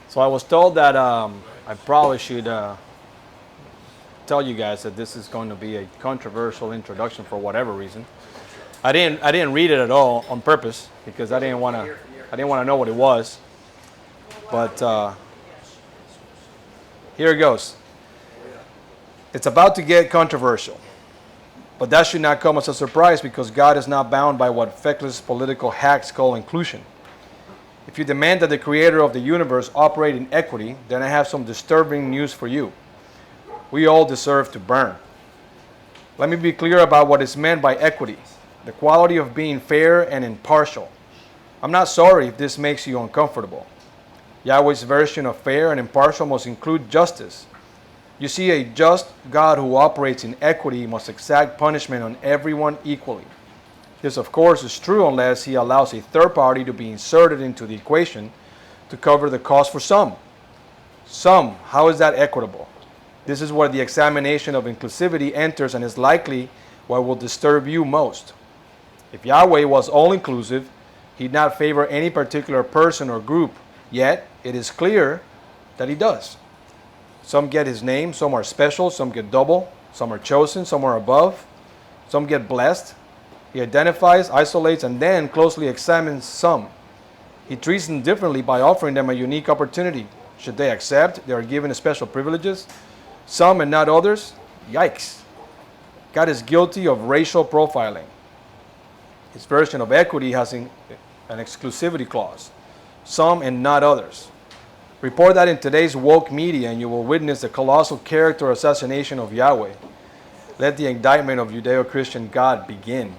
So I was told that I probably should tell you guys that this is going to be a controversial introduction for whatever reason. I didn't read it at all on purpose because I didn't want to know what it was. But here it goes. It's about to get controversial. But that should not come as a surprise because God is not bound by what feckless political hacks call inclusion. If you demand that the creator of the universe operate in equity, then I have some disturbing news for you. We all deserve to burn. Let me be clear about what is meant by equity, the quality of being fair and impartial. I'm not sorry if this makes you uncomfortable. Yahweh's version of fair and impartial must include justice. You see, a just God who operates in equity must exact punishment on everyone equally. This, of course, is true unless he allows a third party to be inserted into the equation to cover the cost for some. Some, how is that equitable? This is where the examination of inclusivity enters and is likely what will disturb you most. If Yahweh was all inclusive, he'd not favor any particular person or group, yet it is clear that he does. Some get his name, some are special, some get double, some are chosen, some are above, some get blessed. He identifies, isolates, and then closely examines some. He treats them differently by offering them a unique opportunity. Should they accept, they are given special privileges. Some and not others, yikes. God is guilty of racial profiling. His version of equity has an exclusivity clause. Some and not others. Report that in today's woke media and you will witness the colossal character assassination of Yahweh. Let the indictment of Judeo-Christian God begin.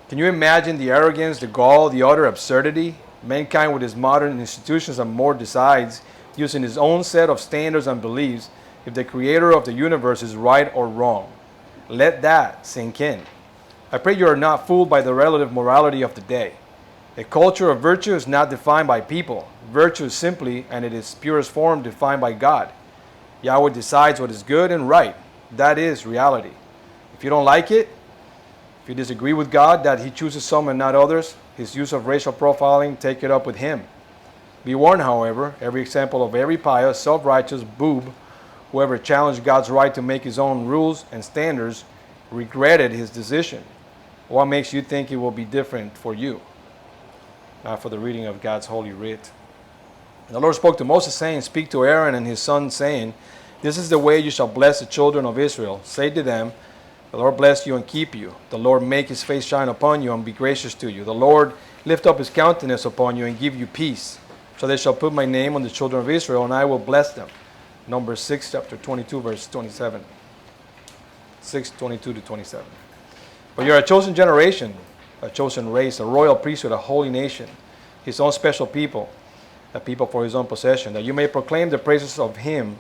Can you imagine the arrogance, the gall, the utter absurdity? Mankind with its modern institutions and more decides, using his own set of standards and beliefs, if the creator of the universe is right or wrong. Let that sink in. I pray you are not fooled by the relative morality of the day. A culture of virtue is not defined by people. Virtue is simply, and in its purest form, defined by God. Yahweh decides what is good and right. That is reality. If you don't like it, if you disagree with God that he chooses some and not others, his use of racial profiling, take it up with him. Be warned, however, every example of every pious, self-righteous boob, whoever challenged God's right to make his own rules and standards, regretted his decision. What makes you think it will be different for you? Now for the reading of God's holy writ. The Lord spoke to Moses, saying, Speak to Aaron and his sons, saying, This is the way you shall bless the children of Israel. Say to them, The Lord bless you and keep you. The Lord make his face shine upon you and be gracious to you. The Lord lift up his countenance upon you and give you peace. So they shall put my name on the children of Israel, and I will bless them. Numbers 6, chapter 22, verse 27. 6:22 to 27. But you are a chosen generation, a chosen race, a royal priesthood, a holy nation, his own special people, a people for his own possession, that you may proclaim the praises of him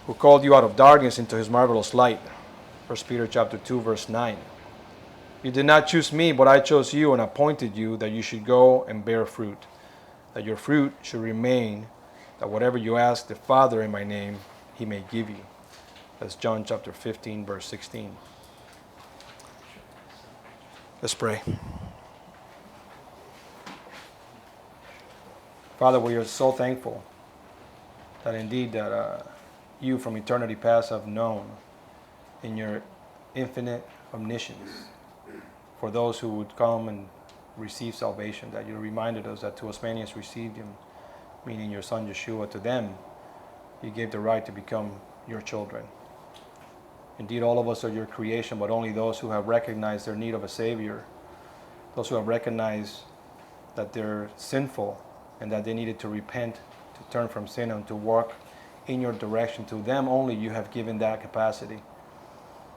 who called you out of darkness into his marvelous light. 1 Peter chapter 2, verse 9. You did not choose me, but I chose you and appointed you that you should go and bear fruit, that your fruit should remain, that whatever you ask the Father in my name, he may give you. That's John chapter 15, verse 16. Let's pray. Father, we are so thankful that indeed that you from eternity past have known in your infinite omniscience for those who would come and receive salvation, that you reminded us that to as many as received him, meaning your son Yeshua, to them you gave the right to become your children. Indeed, all of us are your creation, but only those who have recognized their need of a Savior, those who have recognized that they're sinful and that they needed to repent, to turn from sin and to walk in your direction. To them only you have given that capacity.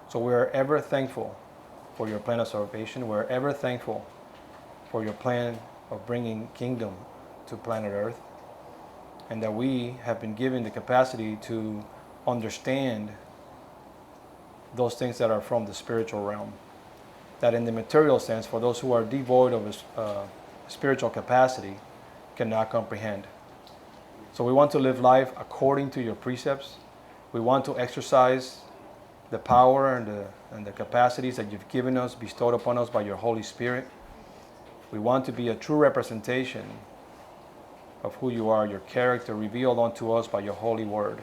So we're ever thankful for your plan of salvation. We're ever thankful for your plan of bringing kingdom to planet Earth, and that we have been given the capacity to understand those things that are from the spiritual realm, that in the material sense, for those who are devoid of spiritual capacity, cannot comprehend. So we want to live life according to your precepts. We want to exercise the power and the capacities that you've given us, bestowed upon us by your Holy Spirit. We want to be a true representation of who you are, your character revealed unto us by your holy word.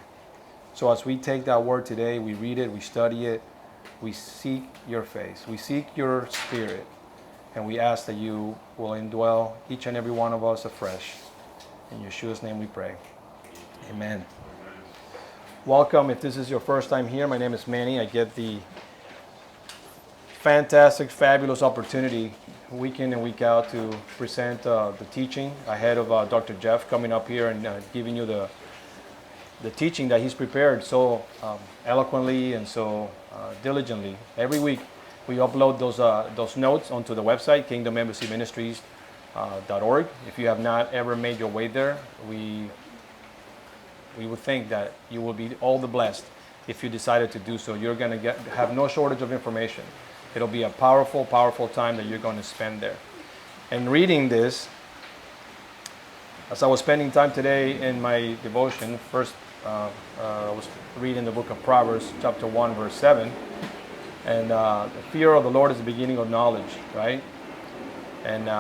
So as we take that word today, we read it, we study it, we seek your face, we seek your spirit, and we ask that you will indwell each and every one of us afresh. In Yeshua's name we pray. Amen. Welcome. If this is your first time here, my name is Manny. I get the fantastic, fabulous opportunity week in and week out to present the teaching ahead of Dr. Jeff coming up here and giving you the teaching that he's prepared so eloquently and so diligently. Every week we upload those notes onto the website, kingdomembassyministries.org. If you have not ever made your way there, we would think that you will be all the blessed if you decided to do so. You're going to have no shortage of information. It'll be a powerful, powerful time that you're going to spend there. And reading this, as I was spending time today in my devotion, first I was reading the book of Proverbs, chapter 1, verse 7. And the fear of the Lord is the beginning of knowledge, right? And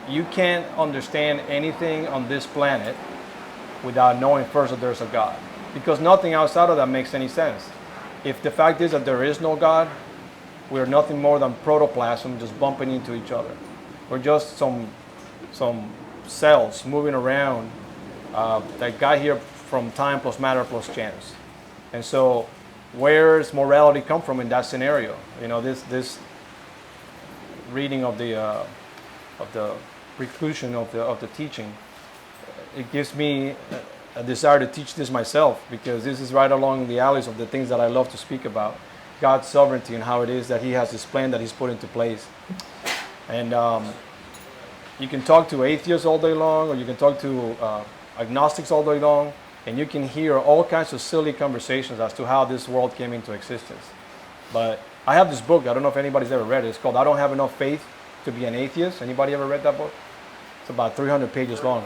you can't understand anything on this planet without knowing first that there's a God. Because nothing outside of that makes any sense. If the fact is that there is no God, we're nothing more than protoplasm just bumping into each other. We're just some cells moving around that got here from time plus matter plus chance. And so where's morality come from in that scenario? You know, this reading of the preclusion of the teaching, it gives me a desire to teach this myself, because this is right along the alleys of the things that I love to speak about. God's sovereignty and how it is that he has this plan that he's put into place. And you can talk to atheists all day long, or you can talk to agnostics all day long, and you can hear all kinds of silly conversations as to how this world came into existence. But I have this book, I don't know if anybody's ever read it. It's called I Don't Have Enough Faith to Be an Atheist. Anybody ever read that book? It's about 300 pages long.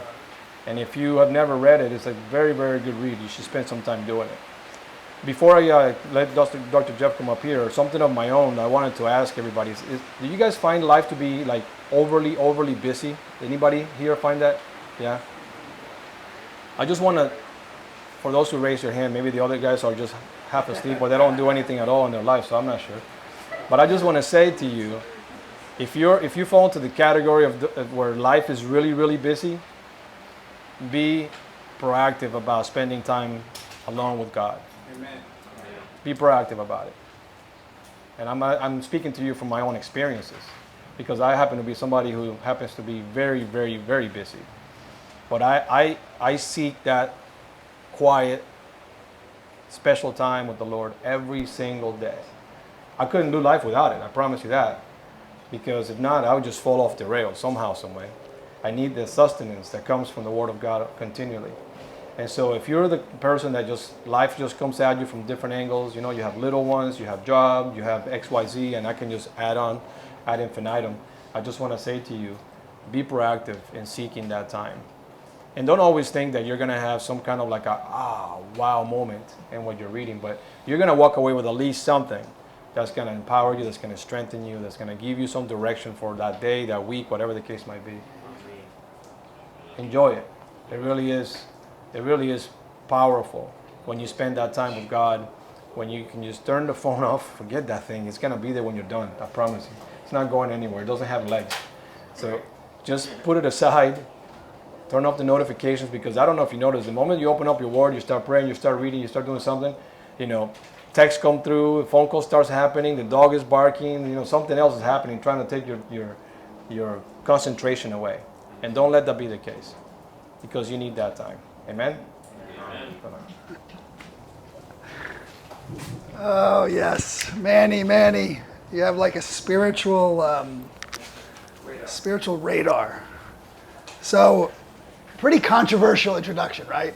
And if you have never read it, it's a very, very good read. You should spend some time doing it. Before I let Dr. Jeff come up here, something of my own I wanted to ask everybody is, do you guys find life to be like overly busy? Anybody here find that? Yeah? I just want to, for those who raise their hand, maybe the other guys are just half asleep or they don't do anything at all in their life, so I'm not sure. But I just want to say to you, if you fall into the category of where life is really, really busy, be proactive about spending time alone with God. Amen. Be proactive about it. And I'm speaking to you from my own experiences, because I happen to be somebody who happens to be very, very, very busy. But I seek that quiet, special time with the Lord every single day. I couldn't do life without it, I promise you that. Because if not, I would just fall off the rails somehow, some way. I need the sustenance that comes from the Word of God continually. And so if you're the person that life just comes at you from different angles, you know, you have little ones, you have job, you have XYZ, and I can just add on ad infinitum. I just want to say to you, be proactive in seeking that time. And don't always think that you're going to have some kind of like a wow moment in what you're reading, but you're going to walk away with at least something that's going to empower you, that's going to strengthen you, that's going to give you some direction for that day, that week, whatever the case might be. Enjoy it. It really is powerful when you spend that time with God, when you can just turn the phone off, forget that thing. It's going to be there when you're done, I promise you. It's not going anywhere. It doesn't have legs. So just put it aside, turn off the notifications, because I don't know if you notice, the moment you open up your word, you start praying, you start reading, you start doing something, you know, text come through, phone call starts happening, the dog is barking, you know, something else is happening, trying to take your concentration away. And don't let that be the case, because you need that time. Amen? Amen. Oh, yes. Manny. You have like a spiritual radar. So, pretty controversial introduction, right?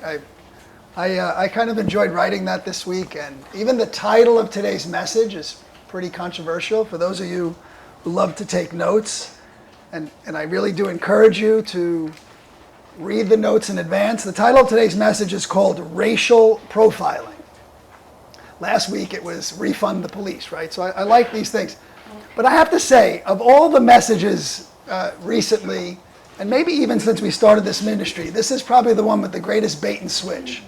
I kind of enjoyed writing that this week, and even the title of today's message is pretty controversial for those of you who love to take notes. And I really do encourage you to read the notes in advance. The title of today's message is called Racial Profiling. Last week it was Refund the Police, right? So I like these things. But I have to say, of all the messages recently and maybe even since we started this ministry, this is probably the one with the greatest bait and switch.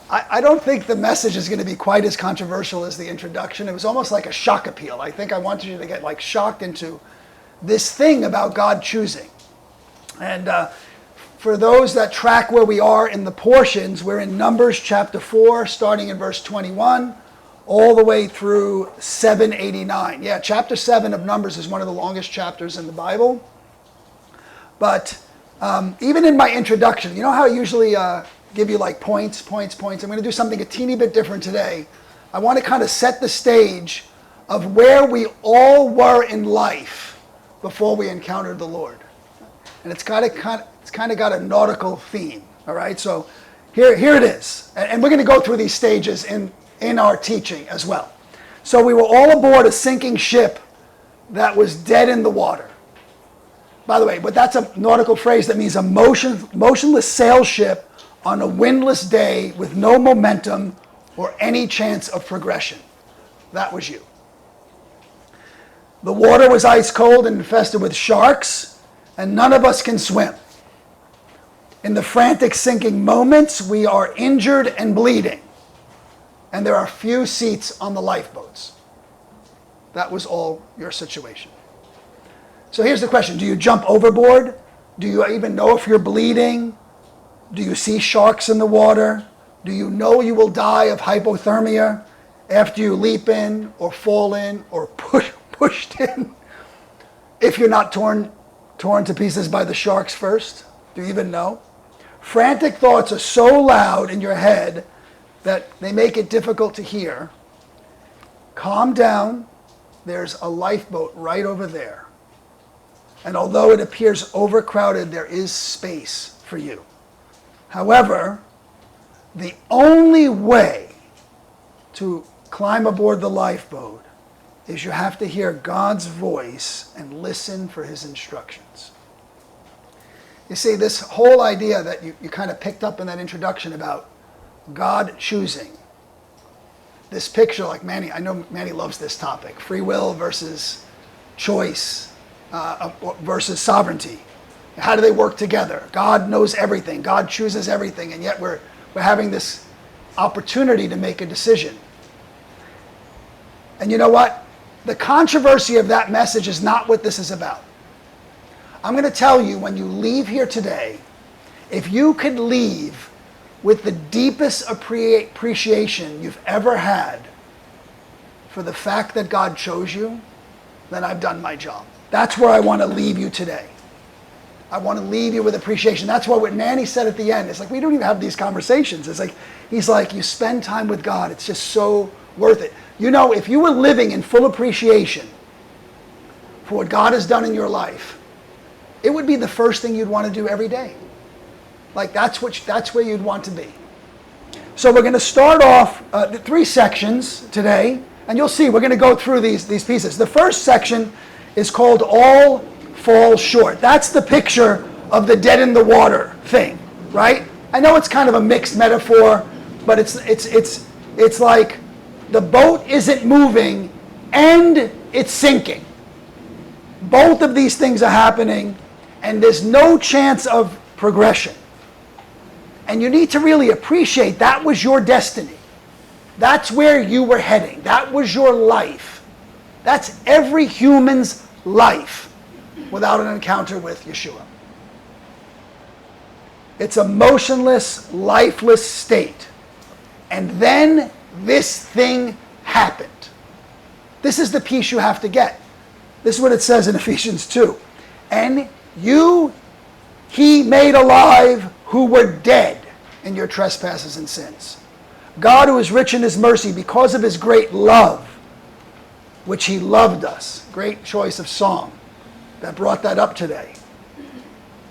I don't think the message is going to be quite as controversial as the introduction. It was almost like a shock appeal. I think I wanted you to get like shocked into this thing about God choosing. And for those that track where we are in the portions, we're in Numbers chapter 4, starting in verse 21, all the way through 789. Yeah, chapter 7 of Numbers is one of the longest chapters in the Bible. But even in my introduction, you know how I usually give you like points. I'm going to do something a teeny bit different today. I want to kind of set the stage of where we all were in life before we encountered the Lord. And it's kind of got a nautical theme, all right? So here it is. And we're going to go through these stages in our teaching as well. So we were all aboard a sinking ship that was dead in the water. By the way, but that's a nautical phrase that means a motionless sail ship on a windless day with no momentum or any chance of progression. That was you. The water was ice cold and infested with sharks, and none of us can swim. In the frantic sinking moments, we are injured and bleeding, and there are few seats on the lifeboats. That was all your situation. So here's the question. Do you jump overboard? Do you even know if you're bleeding? Do you see sharks in the water? Do you know you will die of hypothermia after you leap in or fall in or pushed in? If you're not torn to pieces by the sharks first? Do you even know? Frantic thoughts are so loud in your head that they make it difficult to hear. Calm down. There's a lifeboat right over there. And although it appears overcrowded, there is space for you. However, the only way to climb aboard the lifeboat is you have to hear God's voice and listen for his instructions. You see, this whole idea that you kind of picked up in that introduction about God choosing, this picture, like Manny, I know Manny loves this topic, free will versus choice versus sovereignty. How do they work together? God knows everything. God chooses everything, and yet we're having this opportunity to make a decision. And you know what? The controversy of that message is not what this is about. I'm going to tell you, when you leave here today, if you could leave with the deepest appreciation you've ever had for the fact that God chose you, then I've done my job. That's where I want to leave you today. I want to leave you with appreciation. That's why what Manny said at the end, it's like we don't even have these conversations. It's like, he's like, you spend time with God. It's just so worth it. You know, if you were living in full appreciation for what God has done in your life, it would be the first thing you'd want to do every day. Like that's where you'd want to be. So we're going to start off the 3 sections today, and you'll see we're going to go through these pieces. The first section is called All Fall Short. That's the picture of the dead in the water thing, right? I know it's kind of a mixed metaphor, but it's like the boat isn't moving and it's sinking. Both of these things are happening, and there's no chance of progression. And you need to really appreciate that was your destiny. That's where you were heading. That was your life. That's every human's life without an encounter with Yeshua. It's a motionless, lifeless state. And then this thing happened. This is the piece you have to get. This is what it says in Ephesians 2. And he made alive who were dead in your trespasses and sins. God, who is rich in his mercy, because of his great love, which he loved us. Great choice of song that brought that up today.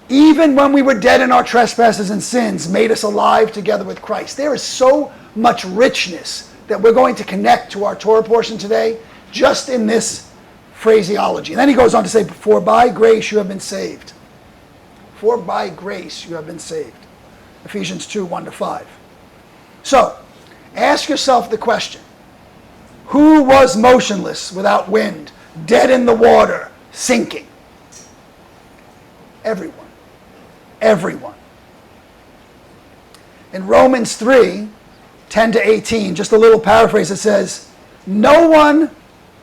Even when we were dead in our trespasses and sins, made us alive together with Christ. There is so much richness that we're going to connect to our Torah portion today, just in this phraseology. And then he goes on to say, for by grace you have been saved. For by grace you have been saved. Ephesians 2, 1-5. So, ask yourself the question. Who was motionless, without wind, dead in the water, sinking? Everyone. everyone. In Romans 3, 10 to 18, just a little paraphrase, it says, no one,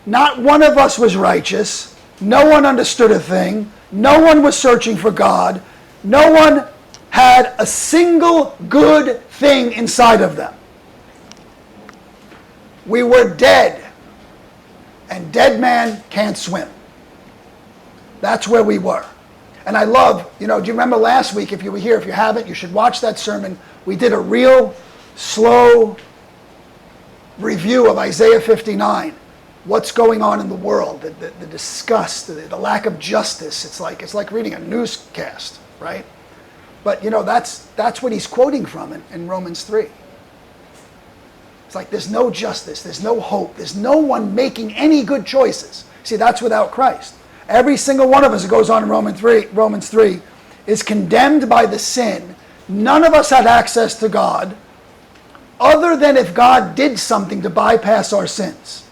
not one of us was righteous. No one understood a thing. No one was searching for God. No one had a single good thing inside of them. We were dead, and dead man can't swim. That's where we were. And I love, do you remember last week, if you were here, if you haven't, you should watch that sermon. We did a real slow review of Isaiah 59. What's going on in the world, the disgust, the lack of justice. It's like reading a newscast, right? But that's what he's quoting from in Romans 3. It's like there's no justice, there's no hope, there's no one making any good choices. See, that's without Christ. Every single one of us, it goes on in Romans 3, is condemned by the sin. None of us had access to God, other than if God did something to bypass our sins.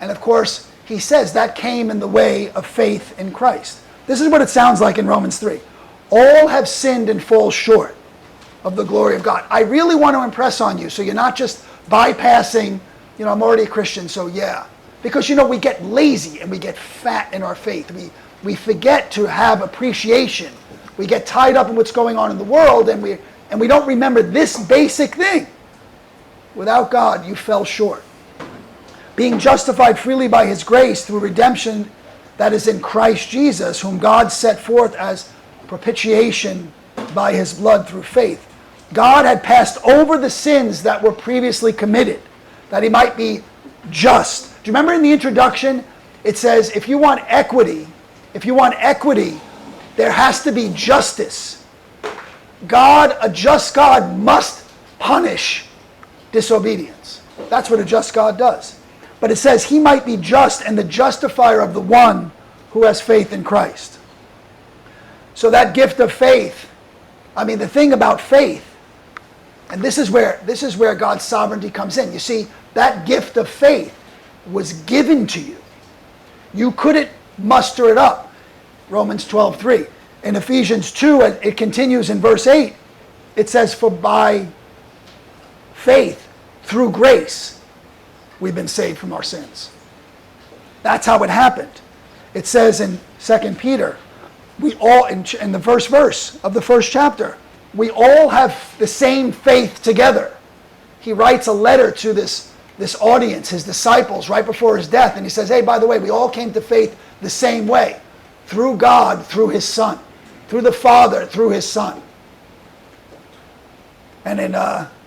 And of course, he says that came in the way of faith in Christ. This is what it sounds like in Romans 3. All have sinned and fall short of the glory of God. I really want to impress on you, so you're not just bypassing, I'm already a Christian, so yeah. Because, we get lazy and we get fat in our faith. We forget to have appreciation. We get tied up in what's going on in the world, and we don't remember this basic thing. Without God, you fell short. Being justified freely by his grace through redemption that is in Christ Jesus, whom God set forth as propitiation by his blood through faith. God had passed over the sins that were previously committed, that he might be just. Do you remember in the introduction, it says, if you want equity, there has to be justice. God, a just God, must punish disobedience. That's what a just God does. But it says he might be just and the justifier of the one who has faith in Christ. So that gift of faith, the thing about faith, and this is where God's sovereignty comes in. You see, that gift of faith was given to you. You couldn't muster it up. Romans 12:3. In Ephesians 2, it continues in verse 8. It says, for by faith, through grace, we've been saved from our sins. That's how it happened. It says in 2 Peter, we all, in the first verse of the first chapter, we all have the same faith together. He writes a letter to this audience, his disciples, right before his death, and he says, hey, by the way, we all came to faith the same way. Through God, through his Son. Through the Father, through his Son. And in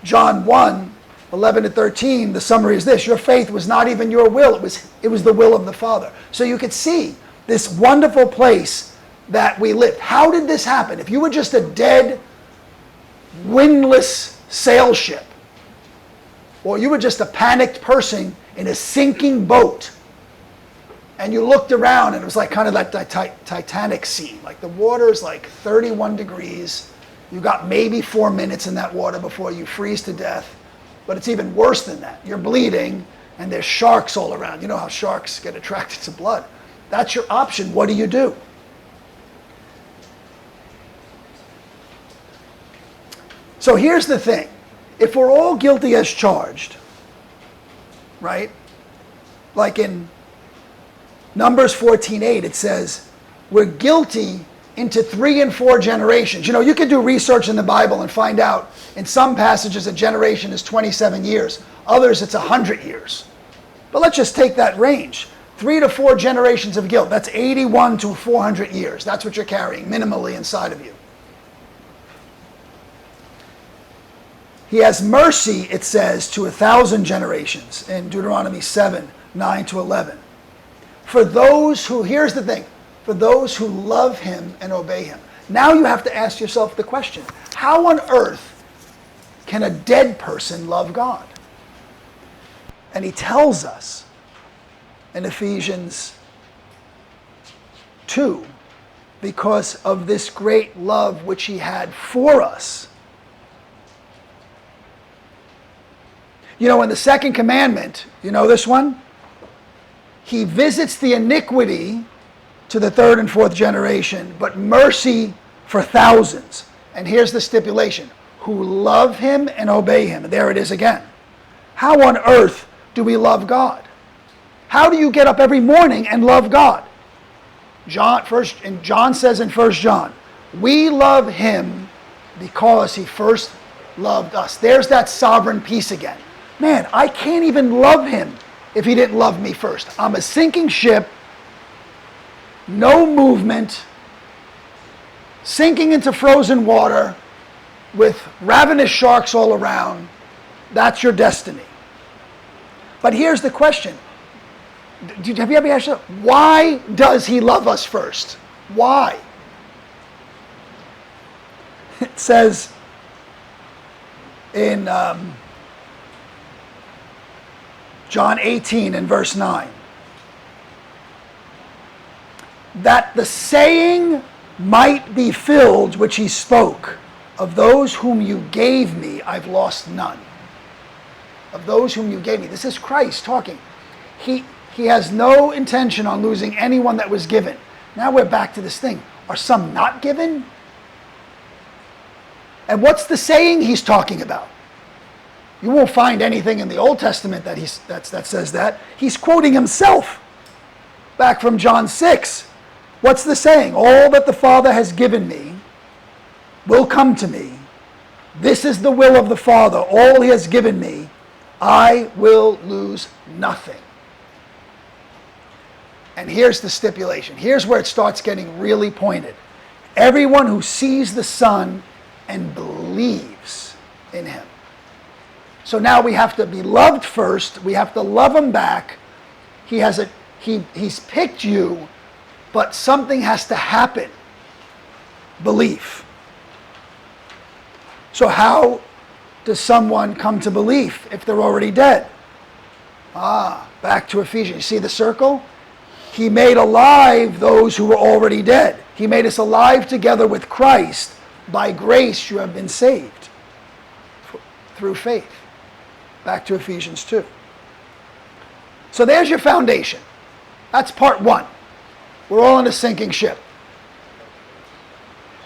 John 1, 11 to 13, the summary is this: your faith was not even your will, it was the will of the Father. So you could see this wonderful place that we lived. How did this happen? If you were just a dead, windless sail ship, or you were just a panicked person in a sinking boat, and you looked around and it was like kind of that Titanic scene, like the water is like 31 degrees, you got maybe 4 minutes in that water before you freeze to death. But it's even worse than that. You're bleeding, and there's sharks all around. You know how sharks get attracted to blood. That's your option. What do? So here's the thing. If we're all guilty as charged, right? Like in Numbers 14:8, it says, we're guilty into 3 and 4 generations. You could do research in the Bible and find out in some passages a generation is 27 years. Others it's 100 years. But let's just take that range. 3 to 4 generations of guilt. That's 81 to 400 years. That's what you're carrying minimally inside of you. He has mercy, it says, to 1,000 generations in Deuteronomy 7, 9 to 11. For those who, here's the thing, for those who love him and obey him. Now you have to ask yourself the question, how on earth can a dead person love God? And he tells us in Ephesians 2, because of this great love which he had for us. In the second commandment, this one? He visits the iniquity to the 3rd and 4th generation, but mercy for thousands. And here's the stipulation. Who love him and obey him. There it is again. How on earth do we love God? How do you get up every morning and love God? John says in 1 John, we love him because he first loved us. There's that sovereign peace again. Man, I can't even love him if he didn't love me first. I'm a sinking ship, no movement, sinking into frozen water with ravenous sharks all around. That's your destiny. But here's the question. Have you ever asked yourself, why does he love us first? Why? It says in John 18 and verse 9, that the saying might be filled which he spoke, of those whom you gave me, I've lost none. Of those whom you gave me. This is Christ talking. He has no intention on losing anyone that was given. Now we're back to this thing. Are some not given? And what's the saying he's talking about? You won't find anything in the Old Testament that says that. He's quoting himself back from John 6. What's the saying? All that the Father has given me will come to me. This is the will of the Father. All he has given me, I will lose nothing. And here's the stipulation. Here's where it starts getting really pointed. Everyone who sees the Son and believes in him. So now we have to be loved first. We have to love him back. He's picked you, but something has to happen. Belief. So how does someone come to belief if they're already dead? Back to Ephesians. You see the circle? He made alive those who were already dead. He made us alive together with Christ. By grace you have been saved through faith. Back to Ephesians 2. So there's your foundation. That's part one. We're all in a sinking ship.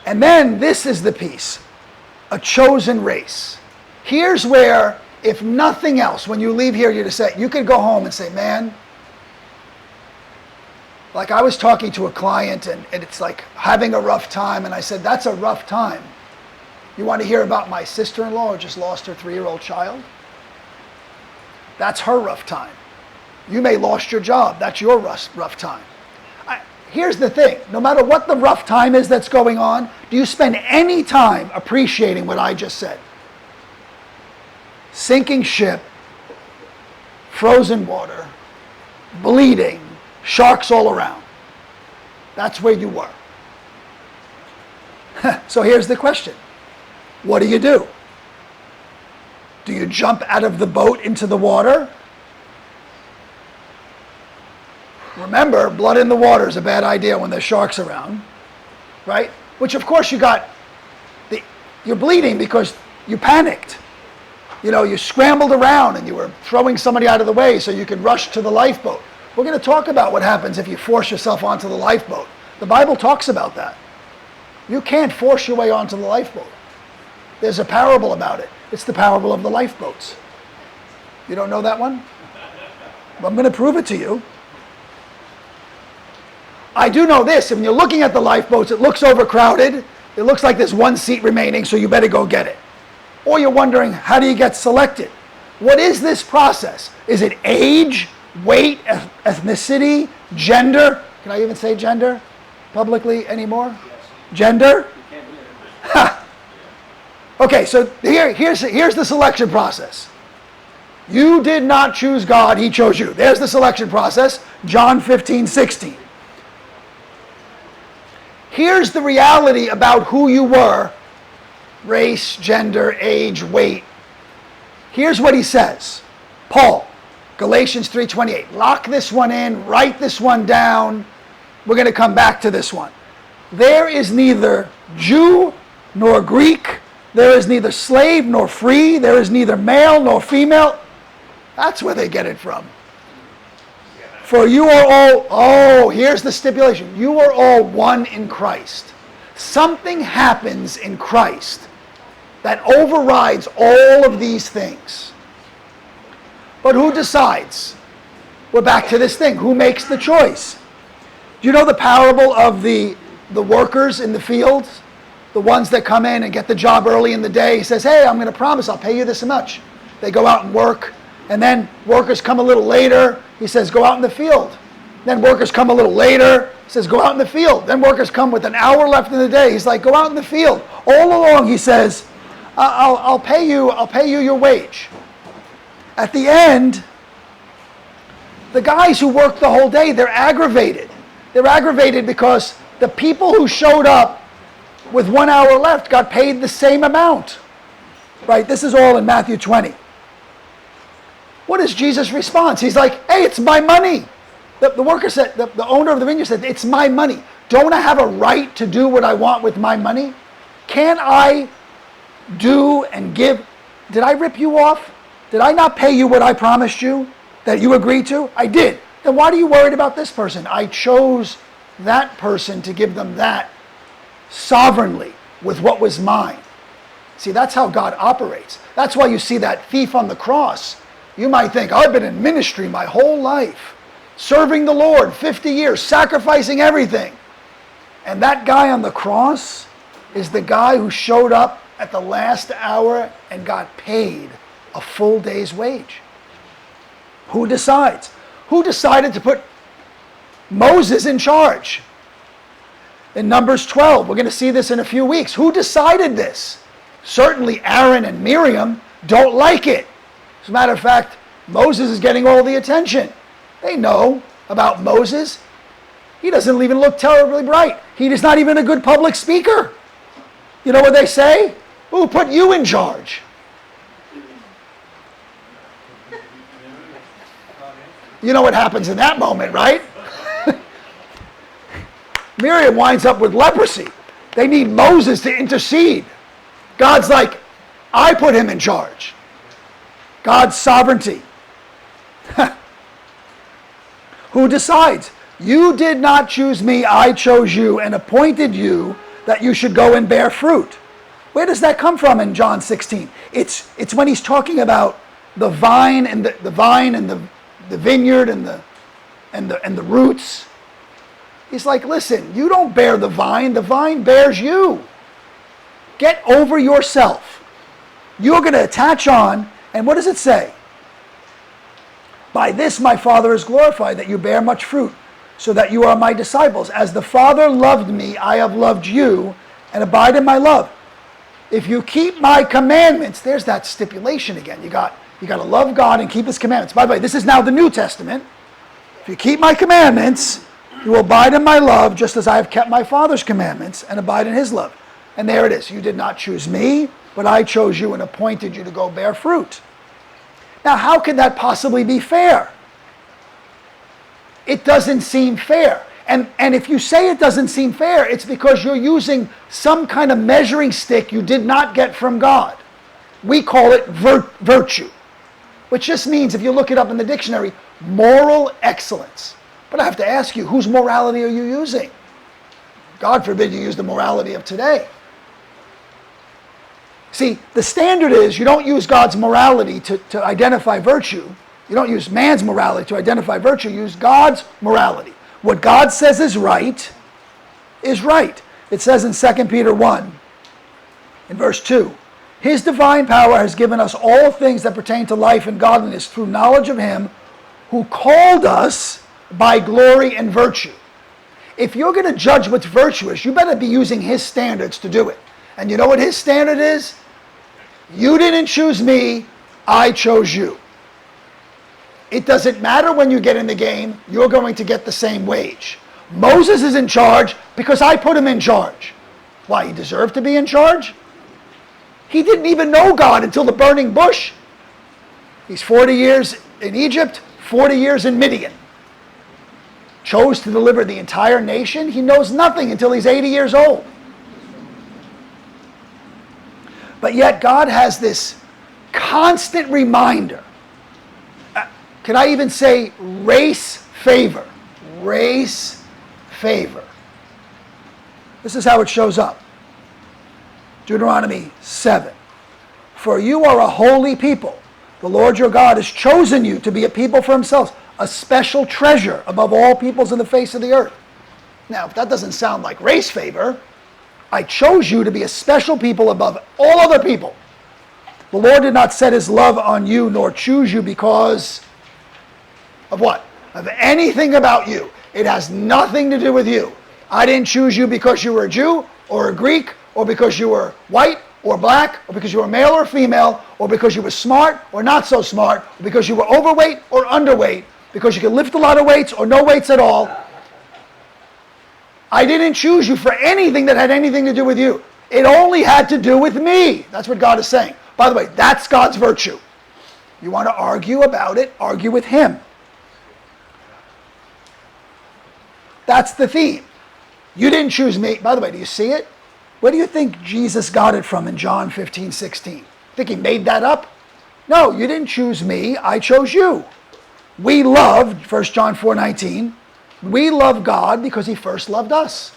And then this is the piece. A chosen race. Here's where, if nothing else, when you leave here, you could go home and say, man, like I was talking to a client and it's like having a rough time, and I said, that's a rough time. You want to hear about my sister-in-law who just lost her 3-year-old child? That's her rough time. You may lost your job. That's your rough time. Here's the thing. No matter what the rough time is that's going on, do you spend any time appreciating what I just said? Sinking ship, frozen water, bleeding, sharks all around. That's where you were. So here's the question. What do? Do you jump out of the boat into the water? Remember, blood in the water is a bad idea when there's sharks around, right? Which of course you're bleeding because you panicked. You scrambled around and you were throwing somebody out of the way so you could rush to the lifeboat. We're going to talk about what happens if you force yourself onto the lifeboat. The Bible talks about that. You can't force your way onto the lifeboat. There's a parable about it. It's the parable of the lifeboats. You don't know that one? Well, I'm going to prove it to you. I do know this. When you're looking at the lifeboats, it looks overcrowded. It looks like there's one seat remaining, so you better go get it. Or you're wondering, how do you get selected? What is this process? Is it age, weight, ethnicity, gender? Can I even say gender publicly anymore? Yes. Gender? Okay, so here's the selection process. You did not choose God, he chose you. There's the selection process, John 15:16. Here's the reality about who you were, race, gender, age, weight. Here's what he says. Paul, Galatians 3:28. Lock this one in, write this one down. We're going to come back to this one. There is neither Jew nor Greek. There is neither slave nor free. There is neither male nor female. That's where they get it from. For you are all, here's the stipulation. You are all one in Christ. something happens in Christ that overrides all of these things. But who decides? We're back to this thing. Who makes the choice? Do you know the parable of the workers in the fields? The ones that come in and get the job early in the day. He says, hey, I'm going to promise I'll pay you this much. They go out and work. And then workers come a little later. He says, go out in the field. Then workers come a little later. He says, go out in the field. Then workers come with an hour left in the day. He's like, go out in the field. All along, he says, I'll pay you your wage. At the end, the guys who worked the whole day, they're aggravated. They're aggravated because the people who showed up with 1 hour left got paid the same amount. Right? This is all in Matthew 20. What is Jesus' response? He's like, hey, it's my money. The worker said, the owner of the vineyard said, it's my money. Don't I have a right to do what I want with my money? Can't I do and give? Did I rip you off? Did I not pay you what I promised you that you agreed to? I did. Then why are you worried about this person? I chose that person to give them that sovereignly with what was mine. See, that's how God operates. That's why you see that thief on the cross. You might think, I've been in ministry my whole life, serving the Lord 50 years, sacrificing everything. And that guy on the cross is the guy who showed up at the last hour and got paid a full day's wage. Who decides? Who decided to put Moses in charge? In Numbers 12, we're going to see this in a few weeks. Who decided this? Certainly Aaron and Miriam don't like it. As a matter of fact, Moses is getting all the attention. They know about Moses. He doesn't even look terribly bright. He is not even a good public speaker. You know what they say? Who put you in charge? You know what happens in that moment, right? Miriam winds up with leprosy. They need Moses to intercede. God's like, I put him in charge. God's sovereignty. Who decides? You did not choose me, I chose you and appointed you that you should go and bear fruit. Where does that come from in John 16? It's when he's talking about the vine and the vineyard and the roots. He's like, listen, you don't bear the vine bears you. Get over yourself. You're going to attach on, and what does it say? By this my Father is glorified, that you bear much fruit, so that you are my disciples. As the Father loved me, I have loved you, and abide in my love. If you keep my commandments, there's that stipulation again. You got to love God and keep his commandments. By the way, this is now the New Testament. If you keep my commandments, you will abide in my love, just as I have kept my Father's commandments and abide in his love. And there it is. You did not choose me, but I chose you and appointed you to go bear fruit. Now, how can that possibly be fair? It doesn't seem fair. And if you say it doesn't seem fair, it's because you're using some kind of measuring stick you did not get from God. We call it virtue, which just means, if you look it up in the dictionary, moral excellence. But I have to ask you, whose morality are you using? God forbid you use the morality of today. See, the standard is you don't use God's morality to identify virtue. You don't use man's morality to identify virtue. You use God's morality. What God says is right is right. It says in 2 Peter 1, in verse 2, his divine power has given us all things that pertain to life and godliness through knowledge of him who called us by glory and virtue. If you're going to judge what's virtuous, you better be using his standards to do it. And you know what his standard is? You didn't choose me, I chose you. It doesn't matter when you get in the game, you're going to get the same wage. Moses is in charge because I put him in charge. Why, he deserved to be in charge? He didn't even know God until the burning bush. He's 40 years in Egypt, 40 years in Midian. Chose to deliver the entire nation. He knows nothing until he's 80 years old. But yet God has this constant reminder. Can I even say race favor? Race favor. This is how it shows up. Deuteronomy 7. For you are a holy people. The Lord your God has chosen you to be a people for himself, a special treasure above all peoples in the face of the earth. Now, if that doesn't sound like race favor, I chose you to be a special people above all other people. The Lord did not set his love on you nor choose you because of what? Of anything about you. It has nothing to do with you. I didn't choose you because you were a Jew or a Greek or because you were white or black or because you were male or female or because you were smart or not so smart or because you were overweight or underweight, because you could lift a lot of weights or no weights at all. I didn't choose you for anything that had anything to do with you. It only had to do with me. That's what God is saying. By the way, that's God's virtue. You want to argue about it, argue with him. That's the theme. You didn't choose me. By the way, do you see it? Where do you think Jesus got it from in John 15:16? Think he made that up? No, you didn't choose me. I chose you. We loved, 1 John 4:19, we love God because he first loved us.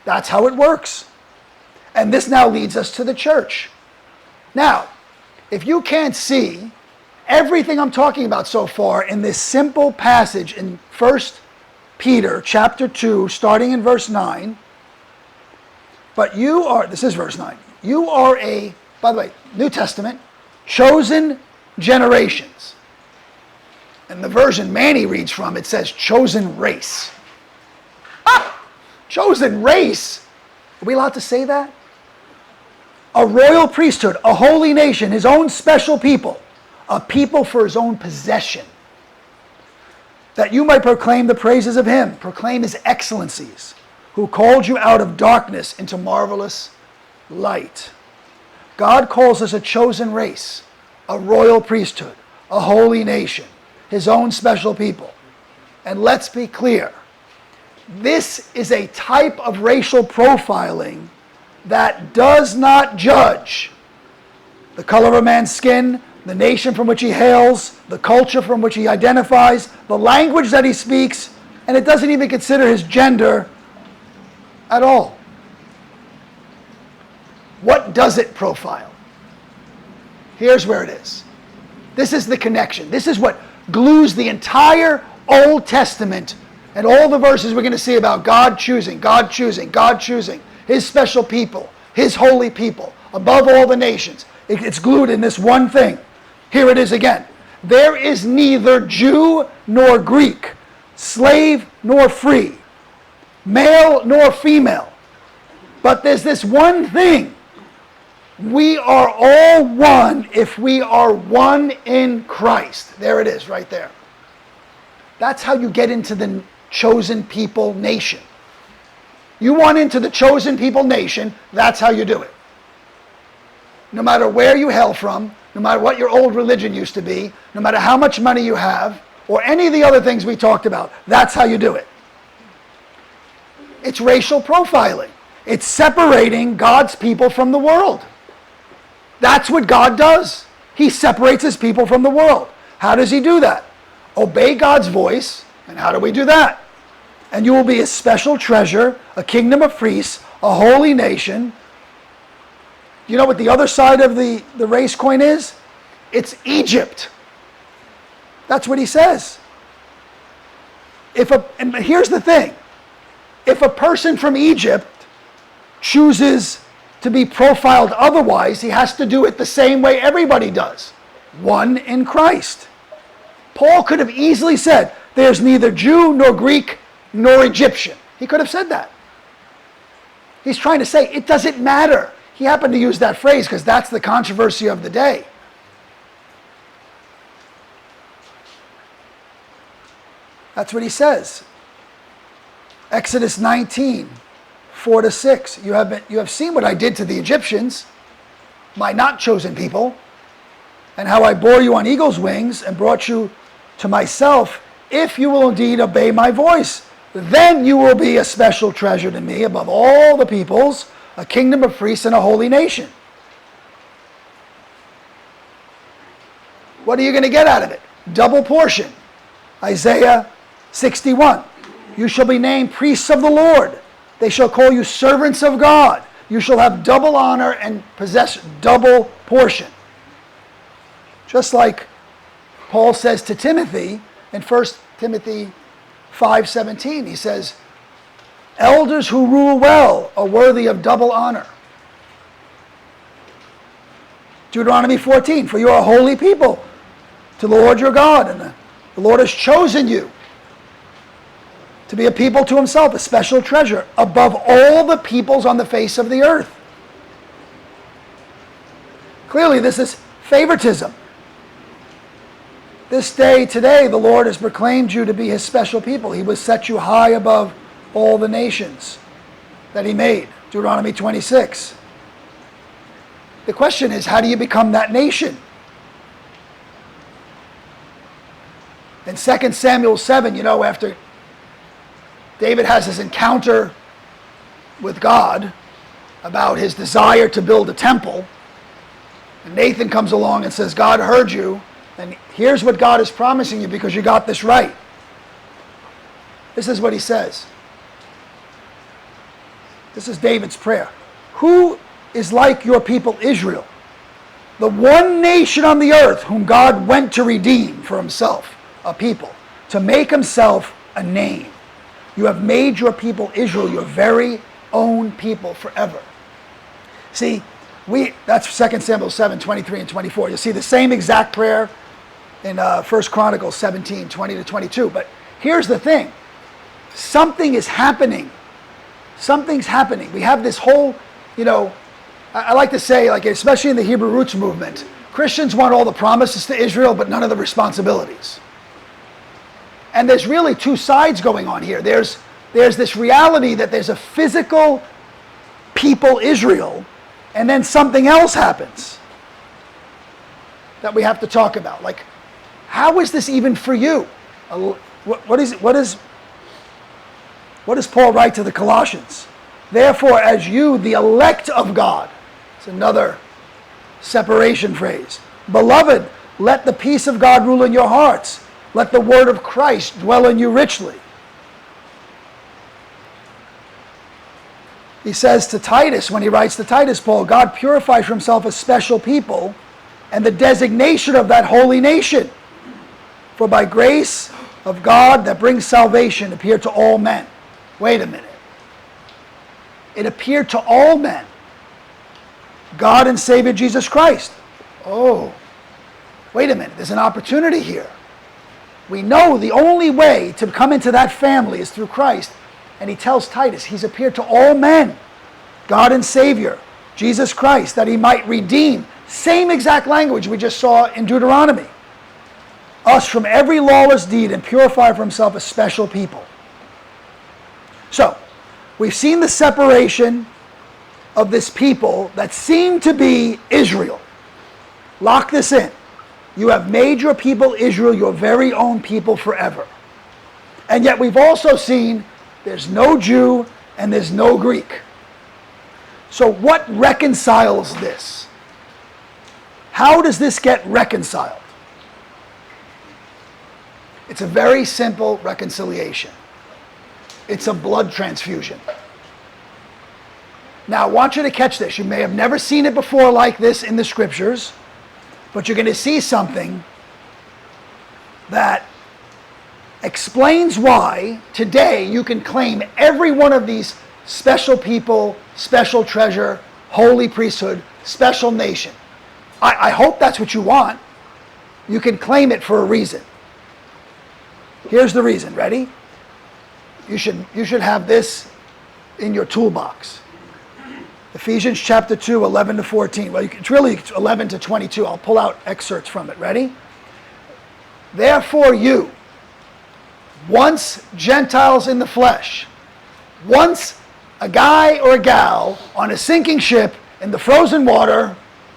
That's how it works. And this now leads us to the church. Now, if you can't see everything I'm talking about so far in this simple passage in 1 Peter chapter 2, starting in verse 9, but you are, this is verse 9, you are a, by the way, New Testament, chosen generations. And the version Manny reads from, it says chosen race. Chosen race? Are we allowed to say that? A royal priesthood, a holy nation, his own special people, a people for his own possession, that you might proclaim the praises of him, proclaim his excellencies, who called you out of darkness into marvelous light. God calls us a chosen race, a royal priesthood, a holy nation, his own special people. And let's be clear, this is a type of racial profiling that does not judge the color of a man's skin, the nation from which he hails, the culture from which he identifies, the language that he speaks, and it doesn't even consider his gender at all. What does it profile? Here's where it is. This is the connection. This is what glues the entire Old Testament and all the verses we're going to see about God choosing, God choosing, God choosing, his special people, his holy people, above all the nations. It's glued in this one thing. Here it is again. There is neither Jew nor Greek, slave nor free, male nor female. But there's this one thing. We are all one if we are one in Christ. There it is, right there. That's how you get into the chosen people nation. You want into the chosen people nation, that's how you do it. No matter where you hail from, no matter what your old religion used to be, no matter how much money you have, or any of the other things we talked about, that's how you do it. It's racial profiling. It's separating God's people from the world. That's what God does. He separates his people from the world. How does he do that? Obey God's voice. And how do we do that? And you will be a special treasure, a kingdom of priests, a holy nation. You know what the other side of the race coin is? It's Egypt. That's what he says. And here's the thing. If a person from Egypt chooses to be profiled otherwise, he has to do it the same way everybody does. One in Christ. Paul could have easily said, there's neither Jew nor Greek nor Egyptian. He could have said that. He's trying to say, it doesn't matter. He happened to use that phrase because that's the controversy of the day. That's what he says. Exodus 19, 4-6. You have seen what I did to the Egyptians, my not chosen people, and how I bore you on eagle's wings and brought you to myself. If you will indeed obey my voice, then you will be a special treasure to me above all the peoples, a kingdom of priests and a holy nation. What are you going to get out of it? Double portion. Isaiah 61. You shall be named priests of the Lord. They shall call you servants of God. You shall have double honor and possess double portion. Just like Paul says to Timothy in 1 Timothy 5:17, he says, elders who rule well are worthy of double honor. Deuteronomy 14, for you are a holy people to the Lord your God, and the Lord has chosen you to be a people to himself, a special treasure, above all the peoples on the face of the earth. Clearly, this is favoritism. This day, today, the Lord has proclaimed you to be his special people. He will set you high above all the nations that he made. Deuteronomy 26. The question is, how do you become that nation? In 2 Samuel 7, after David has his encounter with God about his desire to build a temple, and Nathan comes along and says, God heard you, and here's what God is promising you because you got this right. This is what he says. This is David's prayer. Who is like your people Israel, the one nation on the earth whom God went to redeem for himself, a people, to make himself a name? You have made your people Israel your very own people forever. See, that's 2 Samuel 7, 23 and 24. You'll see the same exact prayer in 1 Chronicles 17, 20 to 22. But here's the thing. Something is happening. Something's happening. We have this whole, I like to say, especially in the Hebrew roots movement, Christians want all the promises to Israel, but none of the responsibilities. And there's really two sides going on here. There's this reality that there's a physical people, Israel, and then something else happens that we have to talk about. Like, how is this even for you? What does Paul write to the Colossians? Therefore, as you, the elect of God, it's another separation phrase. Beloved, let the peace of God rule in your hearts. Let the word of Christ dwell in you richly. He says to Titus, when he writes to Titus, Paul, God purified for himself a special people and the designation of that holy nation. For by grace of God that brings salvation appeared to all men. Wait a minute. It appeared to all men. God and Savior Jesus Christ. Oh, wait a minute. There's an opportunity here. We know the only way to come into that family is through Christ. And he tells Titus, he's appeared to all men, God and Savior, Jesus Christ, that he might redeem. Same exact language we just saw in Deuteronomy. Us from every lawless deed and purify for himself a special people. So, we've seen the separation of this people that seemed to be Israel. Lock this in. You have made your people Israel your very own people forever. And yet we've also seen there's no Jew and there's no Greek. So what reconciles this? How does this get reconciled? It's a very simple reconciliation. It's a blood transfusion. Now I want you to catch this. You may have never seen it before like this in the scriptures, but you're going to see something that explains why today you can claim every one of these special people, special treasure, holy priesthood, special nation. I hope that's what you want. You can claim it for a reason. Here's the reason. Ready? You should have this in your toolbox. Ephesians chapter 2, 11 to 14. Well, it's really 11 to 22. I'll pull out excerpts from it. Ready? Therefore you, once Gentiles in the flesh, once a guy or a gal on a sinking ship in the frozen water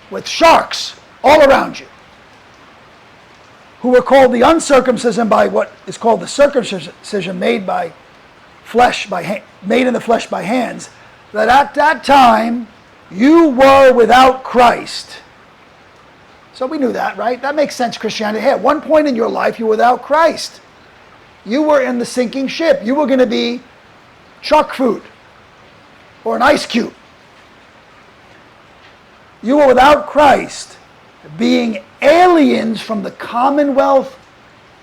with sharks all around you, who were called the uncircumcision by what is called the circumcision made by flesh, made in the flesh by hands, that at that time you were without Christ. So we knew that, right? That makes sense, Christianity. Hey, at one point in your life you were without Christ. You were in the sinking ship. You were going to be truck food. or an ice cube. You are without Christ, being aliens from the commonwealth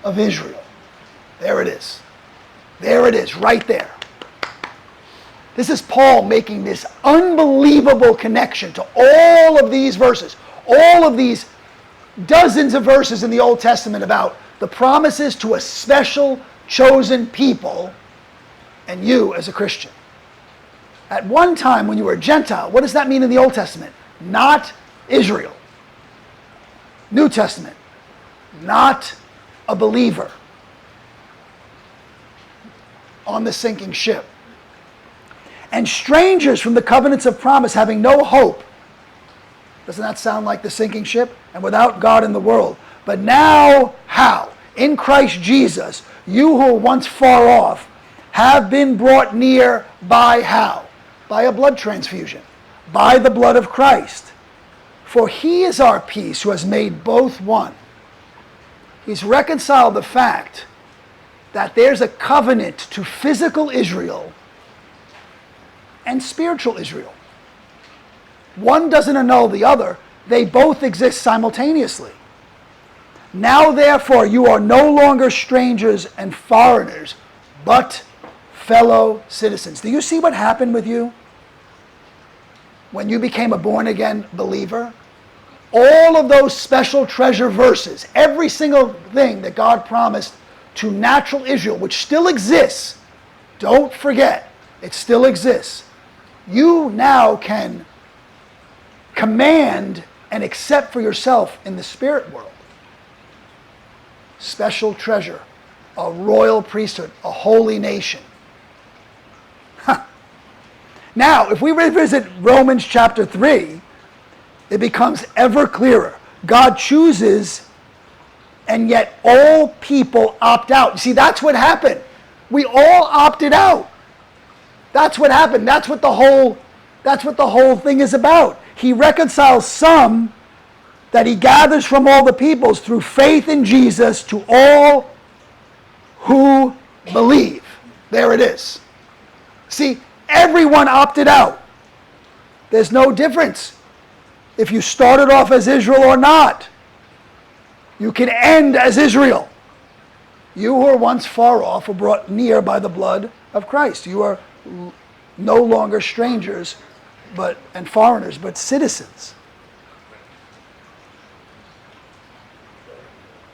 of Israel. There it is. There it is, right there. This is Paul making this unbelievable connection to all of these verses, all of these dozens of verses in the Old Testament about the promises to a special chosen people and you as a Christian. At one time when you were a Gentile, what does that mean in the Old Testament? Not Israel. New Testament, not a believer on the sinking ship. And strangers from the covenants of promise, having no hope. Doesn't that sound like the sinking ship? And without God in the world. But now, how? In Christ Jesus, you who were once far off have been brought near by how? By a blood transfusion. By the blood of Christ. For he is our peace, who has made both one. He's reconciled the fact that there's a covenant to physical Israel and spiritual Israel. One doesn't annul the other. They both exist simultaneously. Now, therefore, you are no longer strangers and foreigners, but fellow citizens. Do you see what happened with you when you became a born-again believer? All of those special treasure verses, every single thing that God promised to natural Israel, which still exists, don't forget, it still exists. You now can command and accept for yourself in the spirit world. Special treasure, a royal priesthood, a holy nation. Huh. Now, if we revisit Romans chapter 3, it becomes ever clearer. God chooses, and yet all people opt out. See, that's what happened. We all opted out. That's what happened. That's what the whole thing is about. He reconciles some that he gathers from all the peoples through faith in Jesus to all who believe. There it is. See, everyone opted out. There's no difference if you started off as Israel or not. You can end as Israel. You who were once far off were brought near by the blood of Christ. You are no longer strangers and foreigners, but citizens.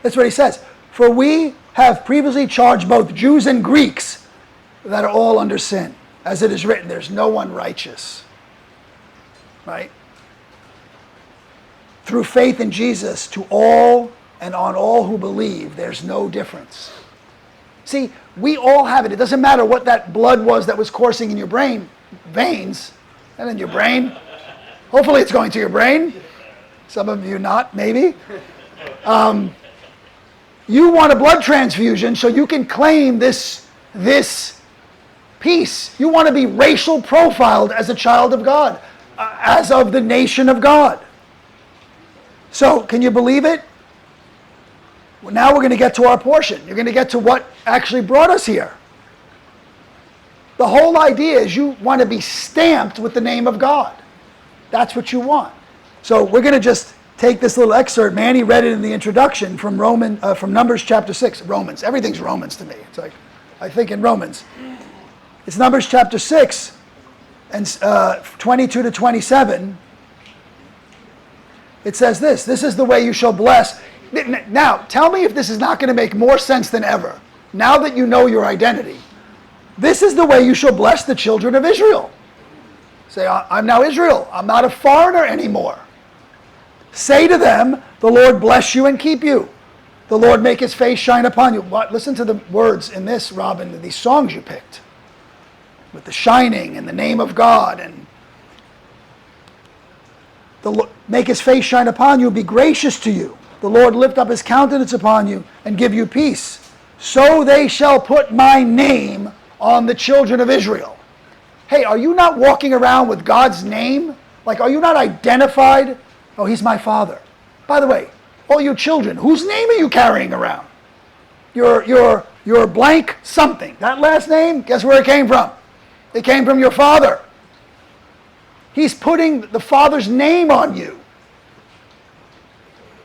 That's what he says. For we have previously charged both Jews and Greeks that are all under sin. As it is written, there's no one righteous. Right? Through faith in Jesus, to all and on all who believe, there's no difference. See, we all have it. It doesn't matter what that blood was that was coursing in your brain, veins, and in your brain. Hopefully it's going to your brain. Some of you not, maybe. You want a blood transfusion so you can claim this peace. You want to be racial profiled as a child of God, as of the nation of God. So, can you believe it? Well, now we're going to get to our portion. You're going to get to what actually brought us here. The whole idea is you want to be stamped with the name of God. That's what you want. So we're going to just take this little excerpt. Manny read it in the introduction from Numbers chapter 6. Romans. Everything's Romans to me. It's like, I think in Romans. It's Numbers chapter 6 and 22 to 27. It says this. This is the way you shall bless. Now, tell me if this is not going to make more sense than ever. Now that you know your identity. This is the way you shall bless the children of Israel. Say, I'm now Israel. I'm not a foreigner anymore. Say to them, the Lord bless you and keep you. The Lord make his face shine upon you. Listen to the words in this, Robin, these songs you picked. With the shining and the name of God. And make his face shine upon you, be gracious to you. The Lord lift up his countenance upon you and give you peace. So they shall put my name on the children of Israel. Hey, are you not walking around with God's name? Like, are you not identified? Oh, he's my father. By the way, all you children, whose name are you carrying around? Your blank something. That last name, guess where it came from? It came from your father. He's putting the Father's name on you.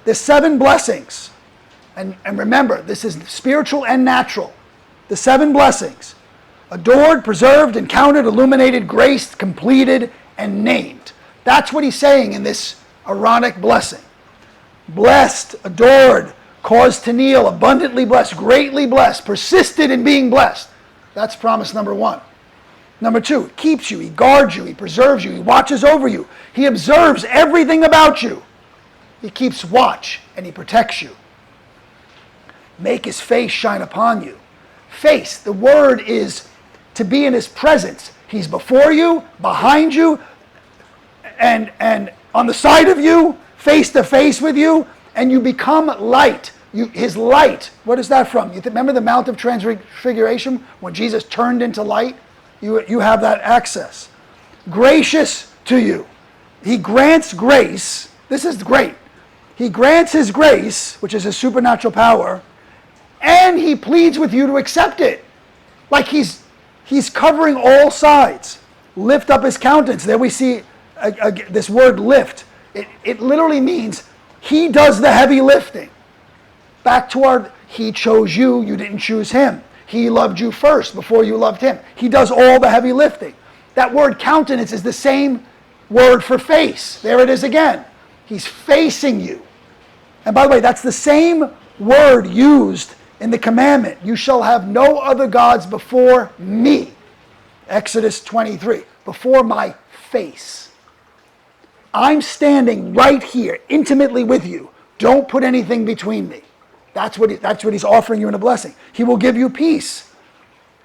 The 7 blessings. And remember, this is spiritual and natural. The 7 blessings. Adored, preserved, encountered, illuminated, graced, completed, and named. That's what he's saying in this Aaronic blessing. Blessed, adored, caused to kneel, abundantly blessed, greatly blessed, persisted in being blessed. That's promise number 1. Number 2, keeps you, he guards you, he preserves you, he watches over you. He observes everything about you. He keeps watch and he protects you. Make his face shine upon you. Face, the word is to be in his presence. He's before you, behind you, and on the side of you, face to face with you, and you become light. His light, what is that from? You remember the Mount of Transfiguration when Jesus turned into light? You have that access. Gracious to you. He grants grace. This is great. He grants his grace, which is his supernatural power, and he pleads with you to accept it. Like he's covering all sides. Lift up his countenance. There we see this word lift. It literally means he does the heavy lifting. Back to he chose you, you didn't choose him. He loved you first before you loved him. He does all the heavy lifting. That word countenance is the same word for face. There it is again. He's facing you. And by the way, that's the same word used in the commandment. You shall have no other gods before me. Exodus 23. Before my face. I'm standing right here, intimately with you. Don't put anything between me. That's what he's offering you in a blessing. He will give you peace.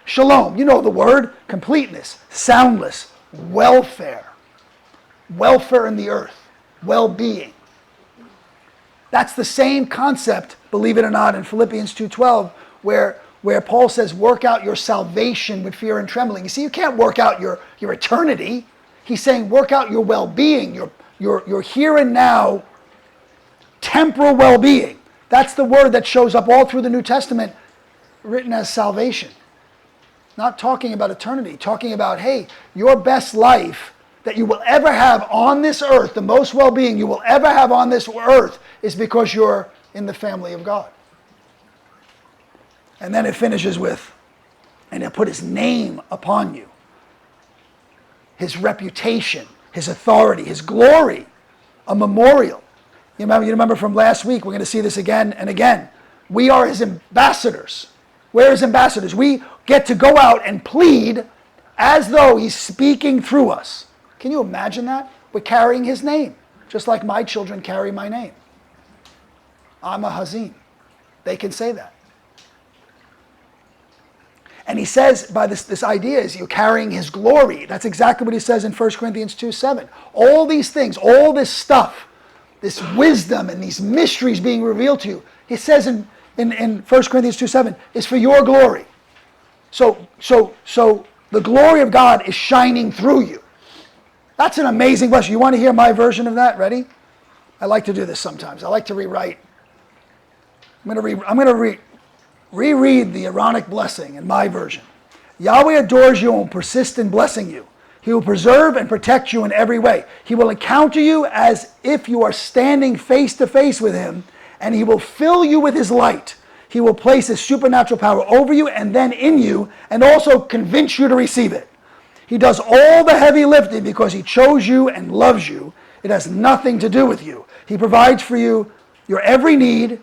Shalom, you know the word. Completeness, soundness, welfare. Welfare in the earth. Well-being. That's the same concept, believe it or not, in Philippians 2:12, where Paul says, work out your salvation with fear and trembling. You see, you can't work out your eternity. He's saying work out your well-being, your here and now temporal well-being. That's the word that shows up all through the New Testament, written as salvation. Not talking about eternity, talking about, hey, your best life that you will ever have on this earth, the most well-being you will ever have on this earth, is because you're in the family of God. And then it finishes with, and he'll put his name upon you. His reputation, his authority, his glory, a memorial. You remember from last week, we're going to see this again and again. We are his ambassadors. We're his ambassadors. We get to go out and plead as though he's speaking through us. Can you imagine that? We're carrying his name, just like my children carry my name. I'm a Hazim. They can say that. And he says, by this idea is you're carrying his glory. That's exactly what he says in 1 Corinthians 2:7. All these things, all this stuff, this wisdom and these mysteries being revealed to you, he says in 1 Corinthians 2:7, is for your glory. So the glory of God is shining through you. That's an amazing blessing. You want to hear my version of that? Ready? I like to do this sometimes. I like to rewrite. I'm going to reread the Aaronic blessing in my version. Yahweh adores you and will persist in blessing you. He will preserve and protect you in every way. He will encounter you as if you are standing face to face with him, and he will fill you with his light. He will place his supernatural power over you and then in you, and also convince you to receive it. He does all the heavy lifting because he chose you and loves you. It has nothing to do with you. He provides for you your every need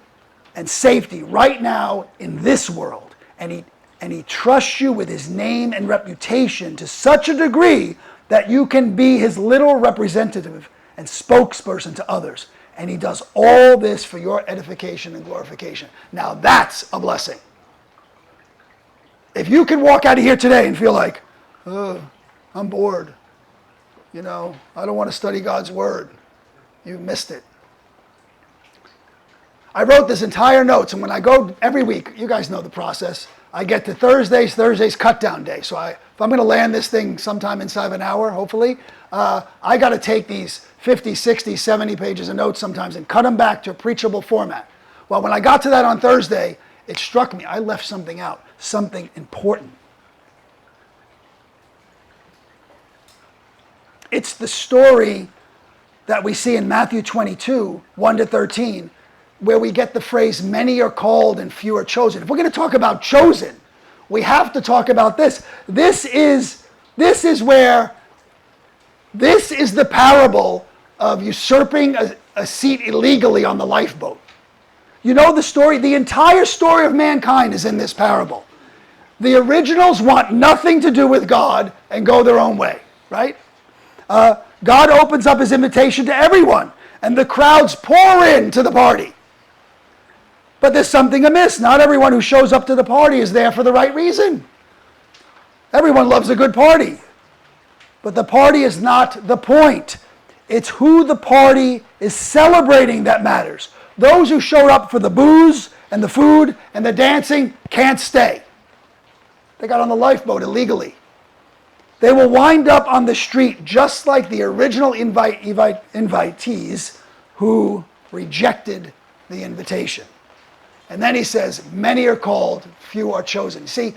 and safety right now in this world. And he trusts you with his name and reputation to such a degree that you can be his little representative and spokesperson to others. And he does all this for your edification and glorification. Now that's a blessing. If you can walk out of here today and feel like, I'm bored. I don't want to study God's word. You missed it. I wrote this entire notes, and when I go every week, you guys know the process. I get to Thursday's cut down day. So if I'm going to land this thing sometime inside of an hour, hopefully, I got to take these 50, 60, 70 pages of notes sometimes and cut them back to a preachable format. Well, when I got to that on Thursday, it struck me. I left something out, something important. It's the story that we see in Matthew 22, 1 to 13, where we get the phrase, many are called and few are chosen. If we're going to talk about chosen, we have to talk about this. This is the parable of usurping a seat illegally on the lifeboat. You know the story? The entire story of mankind is in this parable. The originals want nothing to do with God and go their own way, right? God opens up his invitation to everyone, and the crowds pour into the party. But there's something amiss. Not everyone who shows up to the party is there for the right reason. Everyone loves a good party. But the party is not the point. It's who the party is celebrating that matters. Those who showed up for the booze and the food and the dancing can't stay. They got on the lifeboat illegally. They will wind up on the street just like the original invitees who rejected the invitation. And then he says, many are called, few are chosen. You see,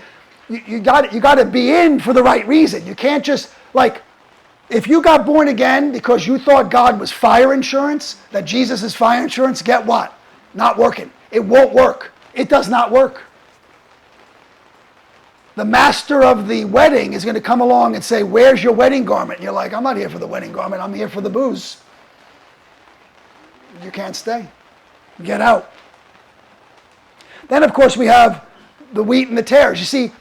you got to be in for the right reason. You can't just, like, if you got born again because you thought God was fire insurance, that Jesus is fire insurance, get what? Not working. It won't work. It does not work. The master of the wedding is going to come along and say, where's your wedding garment? And you're like, I'm not here for the wedding garment. I'm here for the booze. You can't stay. Get out. Then, of course, we have the wheat and the tares. You see,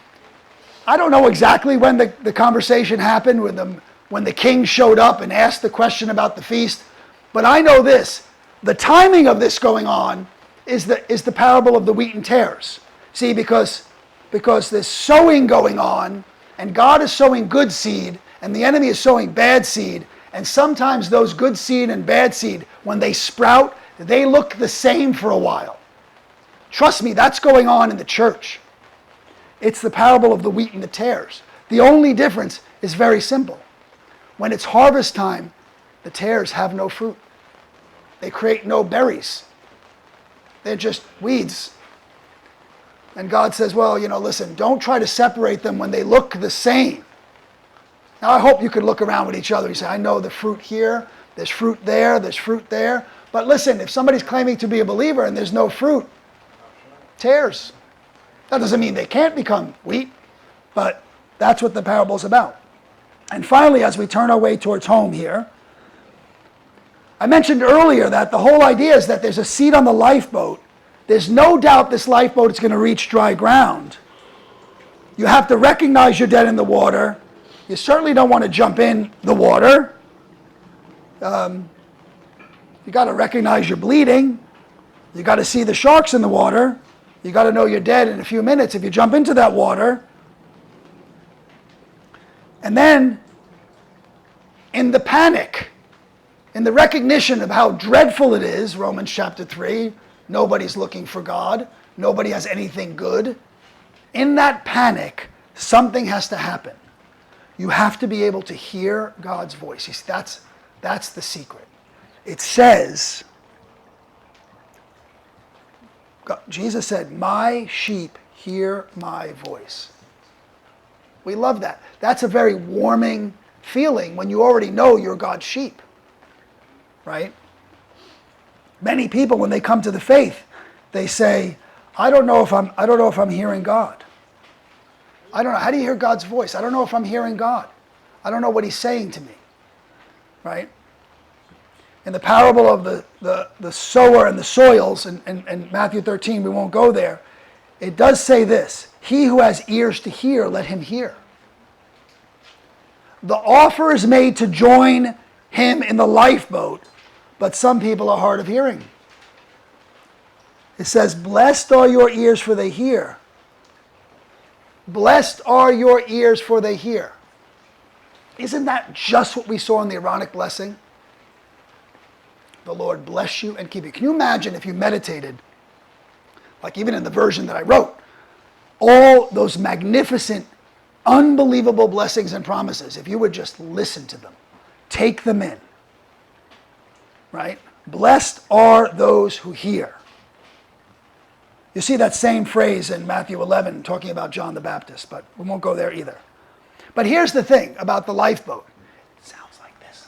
I don't know exactly when the conversation happened when the king showed up and asked the question about the feast, but I know this. The timing of this going on is the parable of the wheat and tares. See, because there's sowing going on, and God is sowing good seed, and the enemy is sowing bad seed, and sometimes those good seed and bad seed, when they sprout, they look the same for a while. Trust me, that's going on in the church. It's the parable of the wheat and the tares. The only difference is very simple. When it's harvest time, the tares have no fruit. They create no berries. They're just weeds. And God says, well, listen, don't try to separate them when they look the same. Now, I hope you could look around with each other and say, I know the fruit here, there's fruit there, there's fruit there. But listen, if somebody's claiming to be a believer and there's no fruit, tares. That doesn't mean they can't become wheat, but that's what the parable's about. And finally, as we turn our way towards home here, I mentioned earlier that the whole idea is that there's a seat on the lifeboat. There's no doubt this lifeboat is going to reach dry ground. You have to recognize you're dead in the water. You certainly don't want to jump in the water. You got to recognize you're bleeding. You got to see the sharks in the water. You got to know you're dead in a few minutes if you jump into that water. And then, in the panic, in the recognition of how dreadful it is, Romans chapter 3, nobody's looking for God, nobody has anything good. In that panic, something has to happen. You have to be able to hear God's voice. You see, that's the secret. It says, Jesus said, my sheep hear my voice. We love that. That's a very warming feeling when you already know you're God's sheep, right? Many people, when they come to the faith, they say, I don't know if I'm hearing God. I don't know. How do you hear God's voice? I don't know if I'm hearing God. I don't know what he's saying to me, right? In the parable of the sower and the soils in Matthew 13, we won't go there. It does say this, he who has ears to hear, let him hear. The offer is made to join him in the lifeboat, but some people are hard of hearing. It says, blessed are your ears for they hear. Blessed are your ears for they hear. Isn't that just what we saw in the Aaronic blessing? The Lord bless you and keep you. Can you imagine if you meditated, like even in the version that I wrote, all those magnificent, unbelievable blessings and promises, if you would just listen to them, take them in, right? Blessed are those who hear. You see that same phrase in Matthew 11 talking about John the Baptist, but we won't go there either. But here's the thing about the lifeboat. It sounds like this.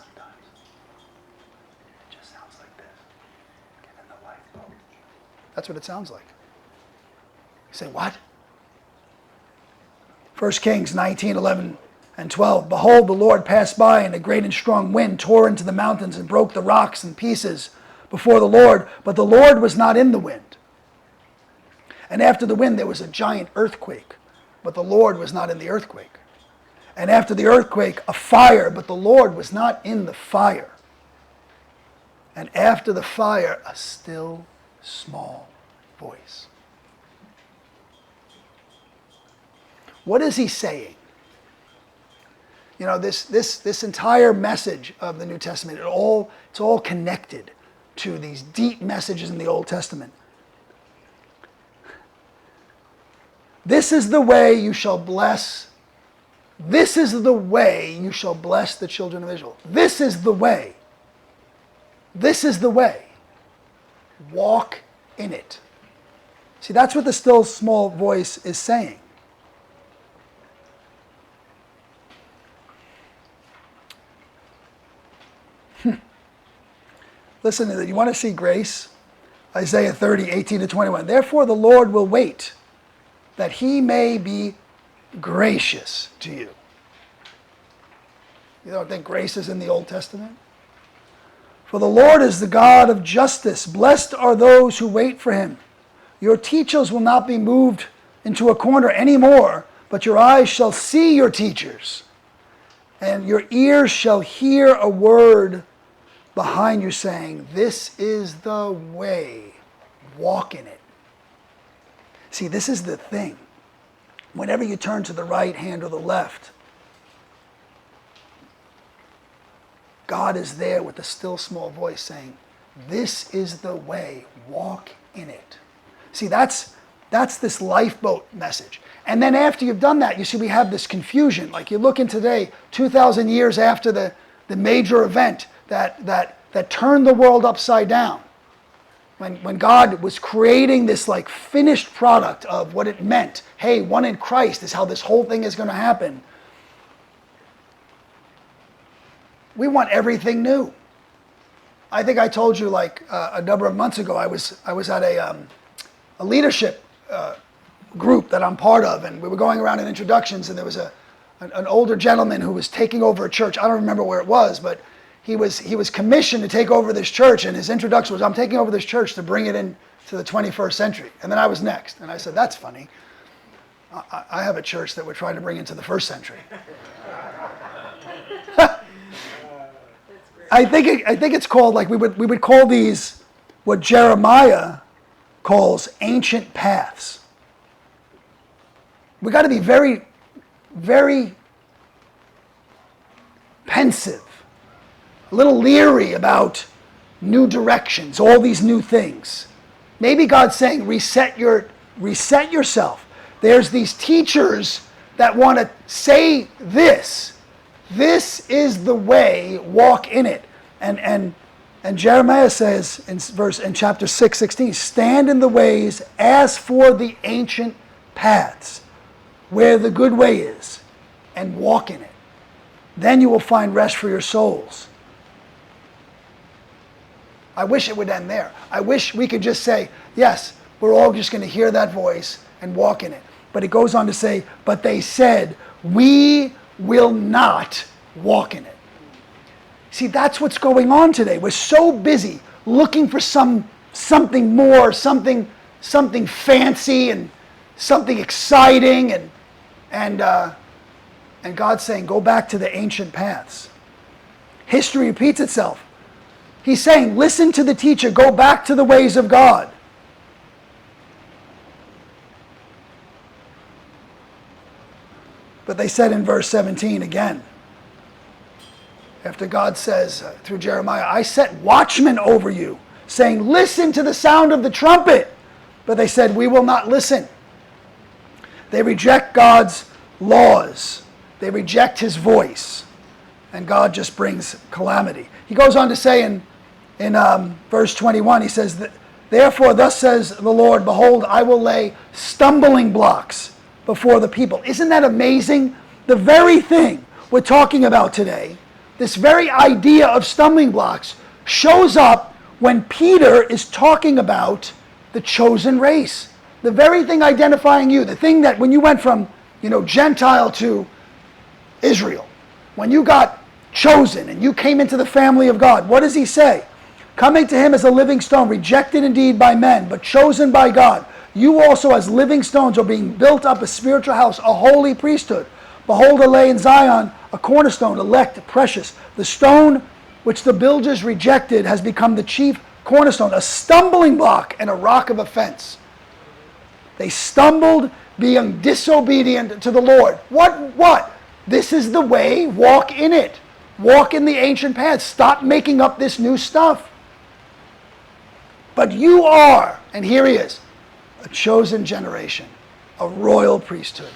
That's what it sounds like. You say, what? 1 Kings 19, 11 and 12. Behold, the Lord passed by, and a great and strong wind tore into the mountains and broke the rocks in pieces before the Lord. But the Lord was not in the wind. And after the wind there was a giant earthquake, but the Lord was not in the earthquake. And after the earthquake, a fire, but the Lord was not in the fire. And after the fire, a still small voice. What is he saying? You know, this entire message of the New Testament, it's all connected to these deep messages in the Old Testament. This is the way you shall bless. This is the way you shall bless the children of Israel. This is the way. This is the way. Walk in it. See, that's what the still small voice is saying. Listen to that. You want to see grace? Isaiah 30, 18 to 21. Therefore the Lord will wait, that he may be gracious to you. You don't think grace is in the Old Testament? For the Lord is the God of justice. Blessed are those who wait for him. Your teachers will not be moved into a corner anymore, but your eyes shall see your teachers, and your ears shall hear a word behind you saying, this is the way, walk in it. See, this is the thing. Whenever you turn to the right hand or the left, God is there with a still small voice saying, this is the way, walk in it. See, that's this lifeboat message. And then after you've done that, you see we have this confusion. Like you look in today, 2,000 years after the major event that turned the world upside down. When God was creating this like finished product of what it meant, hey, one in Christ is how this whole thing is going to happen. We want everything new. I think I told you like a number of months ago, I was at a leadership group that I'm part of, and we were going around in introductions, and there was an older gentleman who was taking over a church. I don't remember where it was, but he was commissioned to take over this church, and his introduction was, I'm taking over this church to bring it into the 21st century. And then I was next, and I said, that's funny. I have a church that we're trying to bring into the first century. I think it's called, like we would call these what Jeremiah calls ancient paths. We got to be very, very pensive, a little leery about new directions, all these new things. Maybe God's saying, reset yourself. There's these teachers that want to say this. This is the way, walk in it. And Jeremiah says in chapter 6:16, stand in the ways as for the ancient paths, where the good way is, and walk in it. Then you will find rest for your souls. I wish it would end there. I wish we could just say, yes, we're all just going to hear that voice and walk in it. But it goes on to say, but they said, we will not walk in it. See, that's what's going on today. We're so busy looking for something more, something fancy and something exciting, and God's saying, go back to the ancient paths. History repeats itself. He's saying, listen to the teacher, go back to the ways of God. But they said in verse 17 again, after God says through Jeremiah, I set watchmen over you, saying, listen to the sound of the trumpet. But they said, we will not listen. They reject God's laws. They reject his voice. And God just brings calamity. He goes on to say in verse 21, he says, therefore thus says the Lord, behold, I will lay stumbling blocks before the people. Isn't that amazing? The very thing we're talking about today, this very idea of stumbling blocks, shows up when Peter is talking about the chosen race. The very thing identifying you, the thing that when you went from, Gentile to Israel, when you got chosen and you came into the family of God, what does he say? Coming to him as a living stone, rejected indeed by men, but chosen by God. You also as living stones are being built up a spiritual house, a holy priesthood. Behold, I lay in Zion a cornerstone, elect, precious. The stone which the builders rejected has become the chief cornerstone, a stumbling block and a rock of offense. They stumbled being disobedient to the Lord. What? This is the way, walk in it. Walk in the ancient paths. Stop making up this new stuff. But you are, and here he is, a chosen generation, a royal priesthood,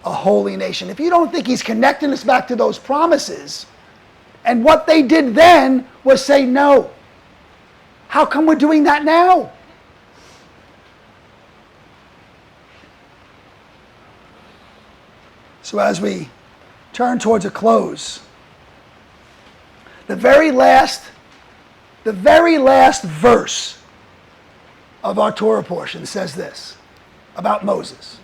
a holy nation. If you don't think he's connecting us back to those promises, and what they did then was say no. How come we're doing that now? So as we turn towards a close, the very last verse of our Torah portion says this about Moses.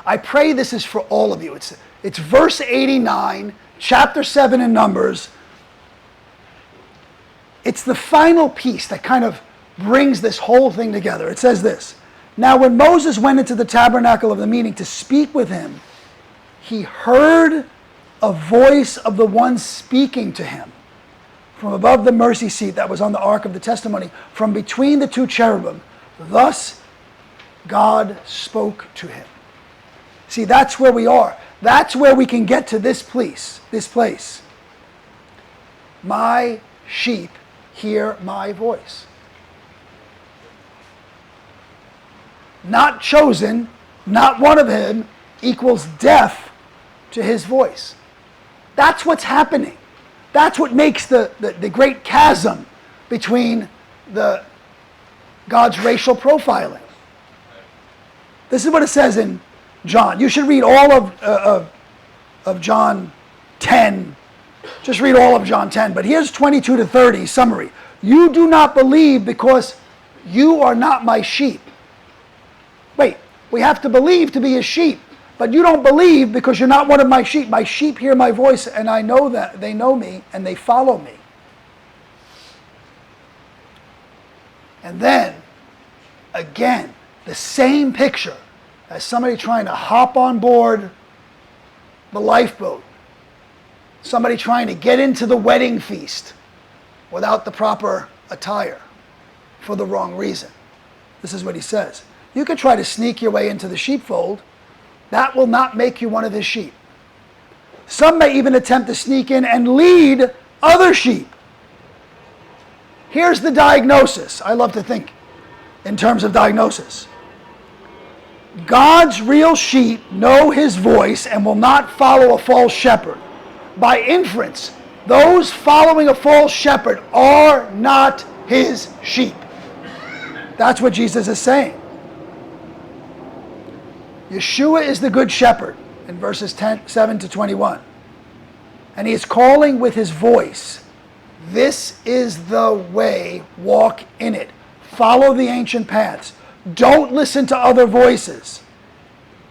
I pray this is for all of you. It's verse 89, chapter 7 in Numbers. It's the final piece that kind of brings this whole thing together. It says this: Now when Moses went into the tabernacle of the meeting to speak with him, he heard a voice of the one speaking to him from above the mercy seat that was on the ark of the testimony, from between the two cherubim. Thus God spoke to him. See, that's where we are. That's where we can get to this place. My sheep hear my voice. Not chosen, not one of him, equals deaf to his voice. That's what's happening. That's what makes the great chasm between God's racial profiling. This is what it says in John. You should read all of John 10. Just read all of John 10. But here's 22 to 30 summary. You do not believe because you are not my sheep. Wait, we have to believe to be his sheep. But you don't believe because you're not one of my sheep. My sheep hear my voice, and I know that they know me, and they follow me. And then, again, the same picture as somebody trying to hop on board the lifeboat. Somebody trying to get into the wedding feast without the proper attire for the wrong reason. This is what he says. You can try to sneak your way into the sheepfold. That will not make you one of his sheep. Some may even attempt to sneak in and lead other sheep. Here's the diagnosis. I love to think in terms of diagnosis. God's real sheep know his voice and will not follow a false shepherd. By inference, those following a false shepherd are not his sheep. That's what Jesus is saying. Yeshua is the good shepherd in verses 7 to 21. And he is calling with his voice, this is the way, walk in it. Follow the ancient paths. Don't listen to other voices.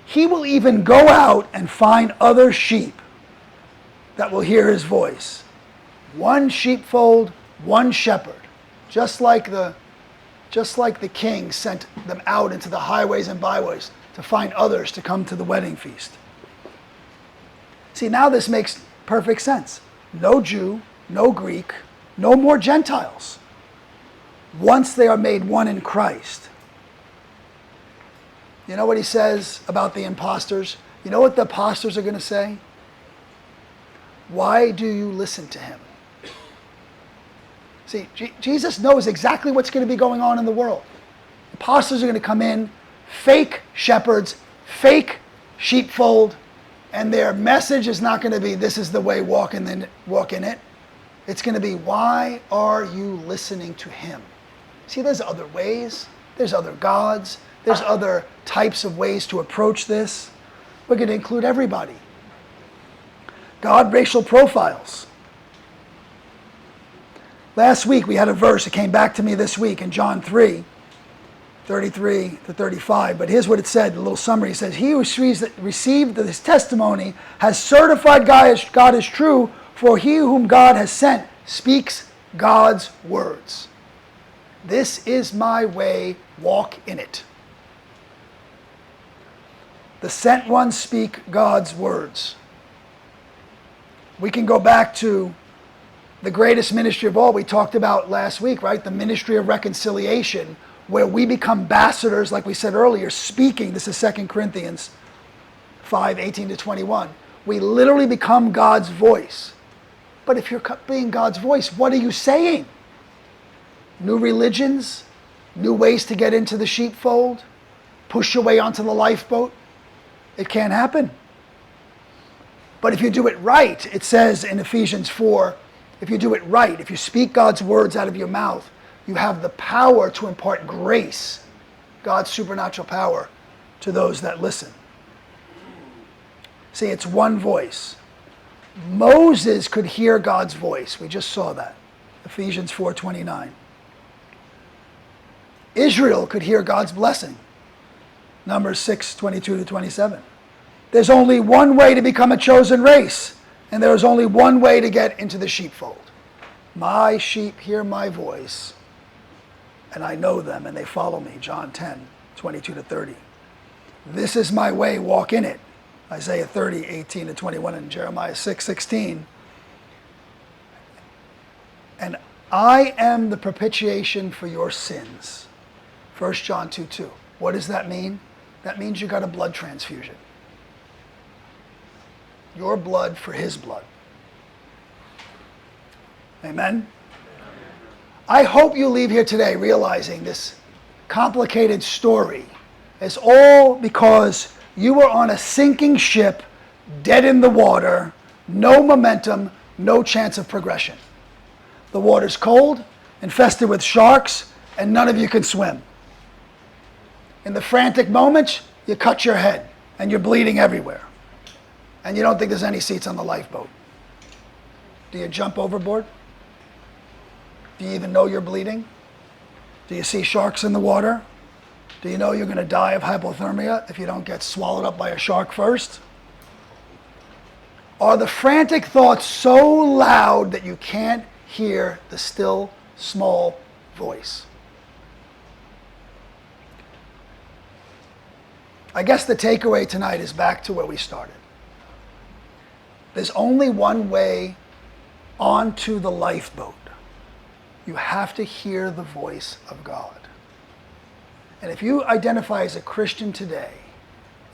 He will even go out and find other sheep that will hear his voice. One sheepfold, one shepherd. Just like the king sent them out into the highways and byways to find others to come to the wedding feast. See, now this makes perfect sense. No Jew, no Greek, no more Gentiles. Once they are made one in Christ. You know what he says about the imposters? You know what the imposters are going to say? Why do you listen to him? See, Jesus knows exactly what's going to be going on in the world. Imposters are going to come in, fake shepherds, fake sheepfold, and their message is not going to be, this is the way, walk in it. It's going to be, why are you listening to him? See, there's other ways. There's other gods. There's other types of ways to approach this. We're going to include everybody. God racial profiles. Last week we had a verse, it came back to me this week in John 3. 33 to 35. But here's what it said, the little summary. It says, he who received this testimony has certified God is true, for he whom God has sent speaks God's words. This is my way, walk in it. The sent ones speak God's words. We can go back to the greatest ministry of all we talked about last week, right? The ministry of reconciliation, where we become ambassadors, like we said earlier, speaking. This is 2 Corinthians 5, 18 to 21. We literally become God's voice. But if you're being God's voice, what are you saying? New religions? New ways to get into the sheepfold? Push your way onto the lifeboat? It can't happen. But if you do it right, it says in Ephesians 4, if you do it right, if you speak God's words out of your mouth, you have the power to impart grace, God's supernatural power, to those that listen. See, it's one voice. Moses could hear God's voice. We just saw that. Ephesians 4:29. Israel could hear God's blessing. Numbers 6:22 to 27. There's only one way to become a chosen race, and there is only one way to get into the sheepfold. My sheep hear my voice, and I know them, and they follow me. John 10:22 to 30. This is my way, walk in it. Isaiah 30:18 to 21, and Jeremiah 6:16. And I am the propitiation for your sins. 1 John 2:2. What does that mean? That means you got a blood transfusion. Your blood for his blood. Amen? I hope you leave here today realizing this complicated story is all because you were on a sinking ship, dead in the water, no momentum, no chance of progression. The water's cold, infested with sharks, and none of you can swim. In the frantic moments, you cut your head, and you're bleeding everywhere. And you don't think there's any seats on the lifeboat. Do you jump overboard? Do you even know you're bleeding? Do you see sharks in the water? Do you know you're going to die of hypothermia if you don't get swallowed up by a shark first? Are the frantic thoughts so loud that you can't hear the still, small voice? I guess the takeaway tonight is back to where we started. There's only one way onto the lifeboat. You have to hear the voice of God. And if you identify as a Christian today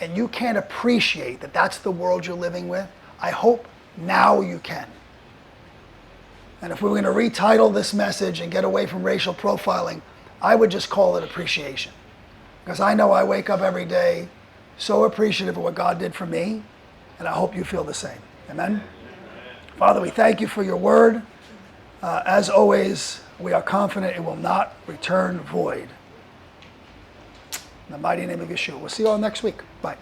and you can't appreciate that that's the world you're living with, I hope now you can. And if we were going to retitle this message and get away from racial profiling, I would just call it appreciation. Because I know I wake up every day so appreciative of what God did for me, and I hope you feel the same. Amen? Father, we thank you for your word. As always, we are confident it will not return void. In the mighty name of Yeshua. We'll see you all next week. Bye.